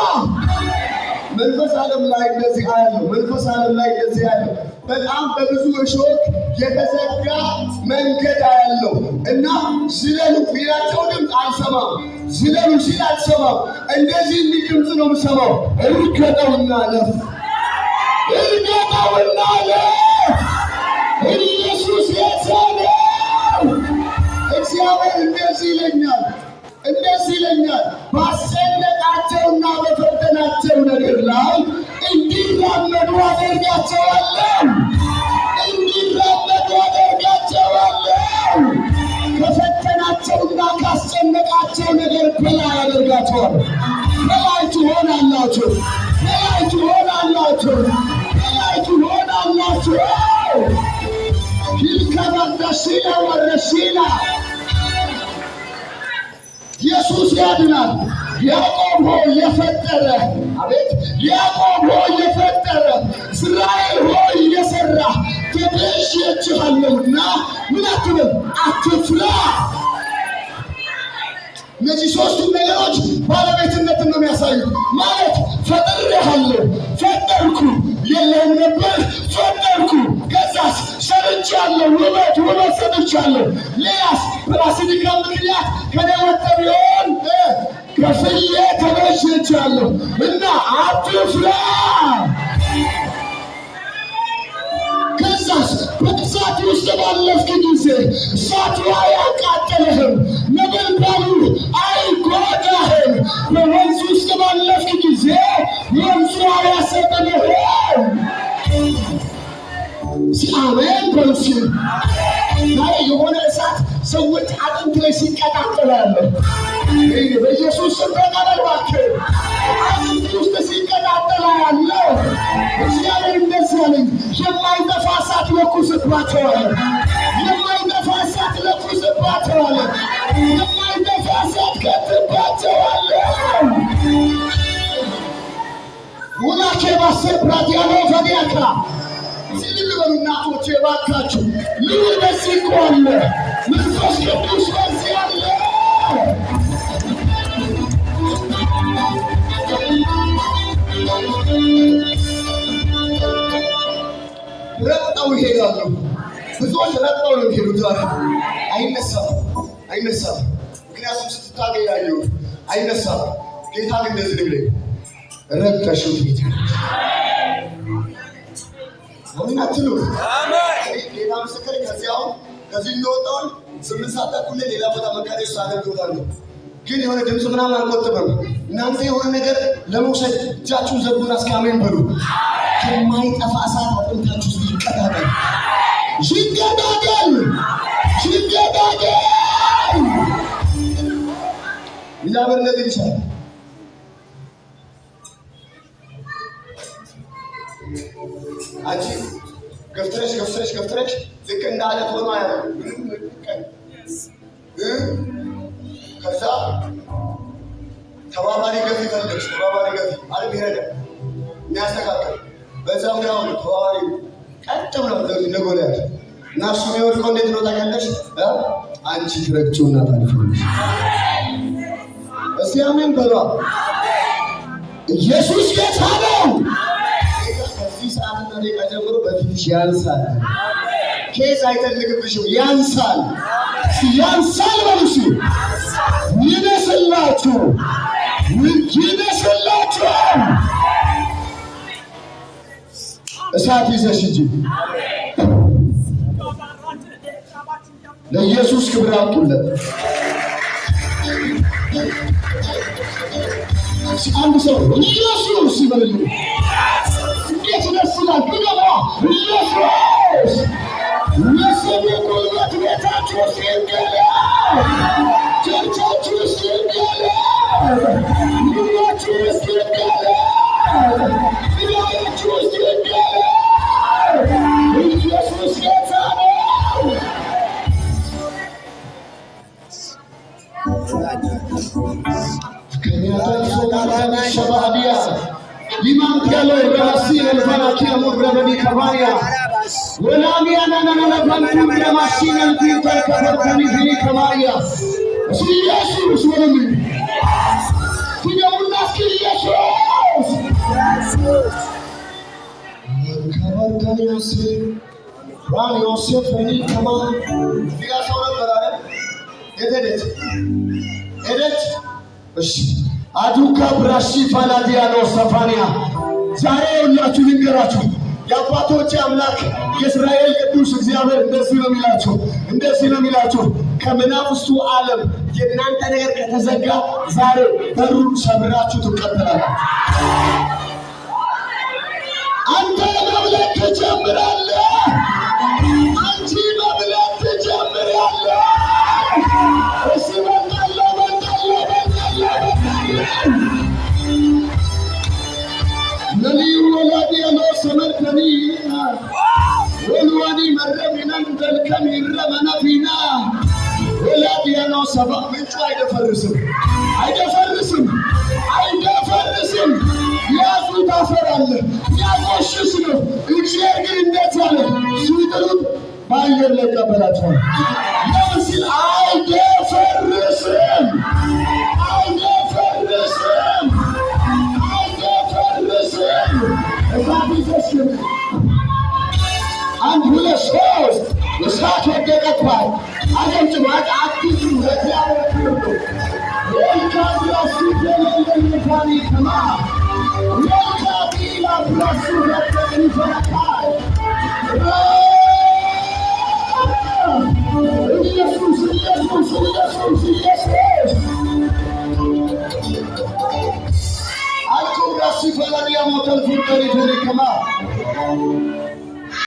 መንፈስ ዓለም ላይ እንደዚህ አያለው። መንፈስ ዓለም ላይ እንደዚህ አያለው። በጣም በብዙ እሾክ የተዘጋ መንገድ አያለው እና ዝለሉ ቢላቸው ድምፅ አልሰማም። ዝለሉ ሲል አልሰማም። እንደዚህ እንዲህ ድምፅ ነው የምሰማው። እርገጠውና ለፍ፣ እርገጠውና ለፍ። ኢየሱስ ጌታ ነው። እግዚአብሔር እንደዚህ ይለኛል፣ እንደዚህ ይለኛል። ባስጨነቃቸውና በፈተናቸው ነገር ላይ እንዲራመዱ አደርጋቸዋለሁ። እንዲራመዱ አደርጋቸዋለሁ። ከፈተናቸውና ካስጨነቃቸው ነገር በላይ አደርጋቸዋለሁ። በላይ ትሆናላችሁ፣ በላይ ትሆናላችሁ፣ በላይ ትሆናላችሁ። ይልከባዳሽና ወረሽና ኢየሱስ ያድናል። ያዕቆብ ሆይ የፈጠረ፣ አቤት ያዕቆብ ሆይ የፈጠረ፣ እስራኤል ሆይ የሰራ ተቤዥቼሃለሁና ምን አትበል፣ አትፍራ። እነዚህ 3ቱ ነገሮች ባለቤትነትን ነው የሚያሳዩት። ማለት ፈጥሬሃለሁ፣ ፈጠርኩ፣ የለህም ነበር ፈጠርኩ፣ ከዛስ ሰርቻለሁ፣ ውበት ሰጥቻለሁ። ሌላስ በራስህ ድካም ምክንያት ከኔ ወጥተህ ቢሆን ከፍዬ ተቤዥቼሃለሁ እና አትፍራ። ባለፍክ ጊዜ እሳቱ አያቃጥልህም፣ ነበልባሉ አይጎዳህም። በወንዝ ውስጥ ባለፍክ ጊዜ ወንዙ አያሰጥምህም። አሜን በሉ። የሆነ እሳት ሰዎች አጥንት ላይ ሲቀጣጠል ያለው በኢየሱስ ስም ተቀበል እባክህ። አጥንት ውስጥ ሲቀጣጠል ያለው እግዚአብሔር እንደዚህ አለኝ፣ የማይጠፋ እሳት ለኩስባቸዋል፣ የማይጠፋ እሳት ለኩስባቸዋል፣ የማይጠፋ እሳት ከትባቸዋል። ሁላቼ ባሰር ፕራቲያኖ ፈዲያካ ሲልል በሉ እናቶቼ ባካችሁ፣ ልዑል በዚህ እኮ አለ፣ መንፈስ ቅዱስ በዚህ አለ። ረግጠው ይሄዳሉ። ብዙዎች ረግጠው ነው የሚሄዱት። ዛሬ አይነሳም፣ አይነሳም። ምክንያቱም ስትታገኝ ያየሁት አይነሳም። ጌታ ግን እንደዚህ ነው የሚለኝ፣ ረግጠሽው ትሄጃለሽ። አሜን አትሉ? ጌታ ምስክር። ከዚህ እንደወጣሁኝ 8 ሰዓት ተኩል ሌላ ቦታ መካደስ አገልግሎታለሁ። ግን የሆነ ድምፅ ምናምን አልቆጥብም። እናንተ የሆነ ነገር ለመውሰድ እጃችሁን ዘርጉና እስኪ አሜን በሉ። የማይጠፋ እሳት አጥንታችሁ ውስጥ ይቀጣጠል፣ ይገዳደል፣ ይገዳደል። እግዚአብሔር እንደዚህ ይችላል። አንቺ ገፍትረሽ ልክ እንደ አለት ሆኖ ያለው ከዛ ተባባሪ ገፊ ፈልገሽ ተባባሪ ገፊ አለም ይሄደ የሚያስተካከል በዛው ያው ተባባሪ ቀጥ ብሎ እንደጎለ ያለ እና እሱ የሚወድቀው እንዴት ነው ታውቂያለሽ? አንቺ ትረግጪውና ታልፊዋለሽ። እስቲ አሜን በሏ። ኢየሱስ ጌታ ነው። ሰዓትና ደቂቃ ጀምሮ በፊትሽ ያንሳል። ኬዝ አይተልቅብሽም፣ ያንሳል፣ ያንሳል በሉሽ። ይነስላችሁ፣ ይነስላችሁ። እሳት ይዘሽ እንጂ ለኢየሱስ ክብር አምጡለት። አንድ ሰው ኢየሱስ ይበልልኝ። እንዴት ይመስላል? ግደማ ኢየሱስ የስሙ ጉልበት ቤታችሁ ውስጥ ይንገላል፣ ቸርቻችሁ ውስጥ ይንገላል፣ ኑሯችሁ ውስጥ ይንገላል፣ ኑሯችሁ ውስጥ ይንገላል። ኢየሱስ ጌታ ነው። ሸባዲያ ሊማን ያለው በራሲን الفلكيه مبرد كباريا ولاሚያ ናናና ባንቱ ለማሽን እንትን ከበርካኒ ቢኒ ከማሪያ ኢየሱስ ወለሚ ትደውና ኢየሱስ ከበርካኒስ ራን ዮሴፍ ኒ ከማ ዲያሶና በራረ እደች እሺ አዱካ ብራሺ ፋላዲያኖ ሰፋኒያ ዛሬ ሁላችሁ ልንገራችሁ፣ የአባቶች አምላክ የእስራኤል ቅዱስ እግዚአብሔር እንደዚህ ነው የሚላችሁ፣ ከመናፍስቱ ዓለም የእናንተ ነገር ከተዘጋ ዛሬ በሩን ሰብራችሁ ትቀበላላችሁ። አንተ መብለት ትጀምራለህ፣ አንቺ መብለት ትጀምራለህ። እሺ نلي ولادي لو سمرتني ولواني مرة من عند الكمير رمنا فينا ولادي أنا سبق من شو አይደፈርስም ያዙት አፈራለ ያቆሽሽ ነው እግዚአብሔር ግን እንዴት አለ ሲጥሉት ባየር ላይ ቀበላቸዋል ነው ሲል አይደፈርስም አንድ ሁለት ሶስት እሳት ወደቀባት አገምጭባት አዲሱ ለእግዚአብሔር ወልካብራሱ ለለለካኒ ከማ ወልካቢላ ብራሱ ለለለካኒ Alcun grassi fa la mia moto al futuro di Federica.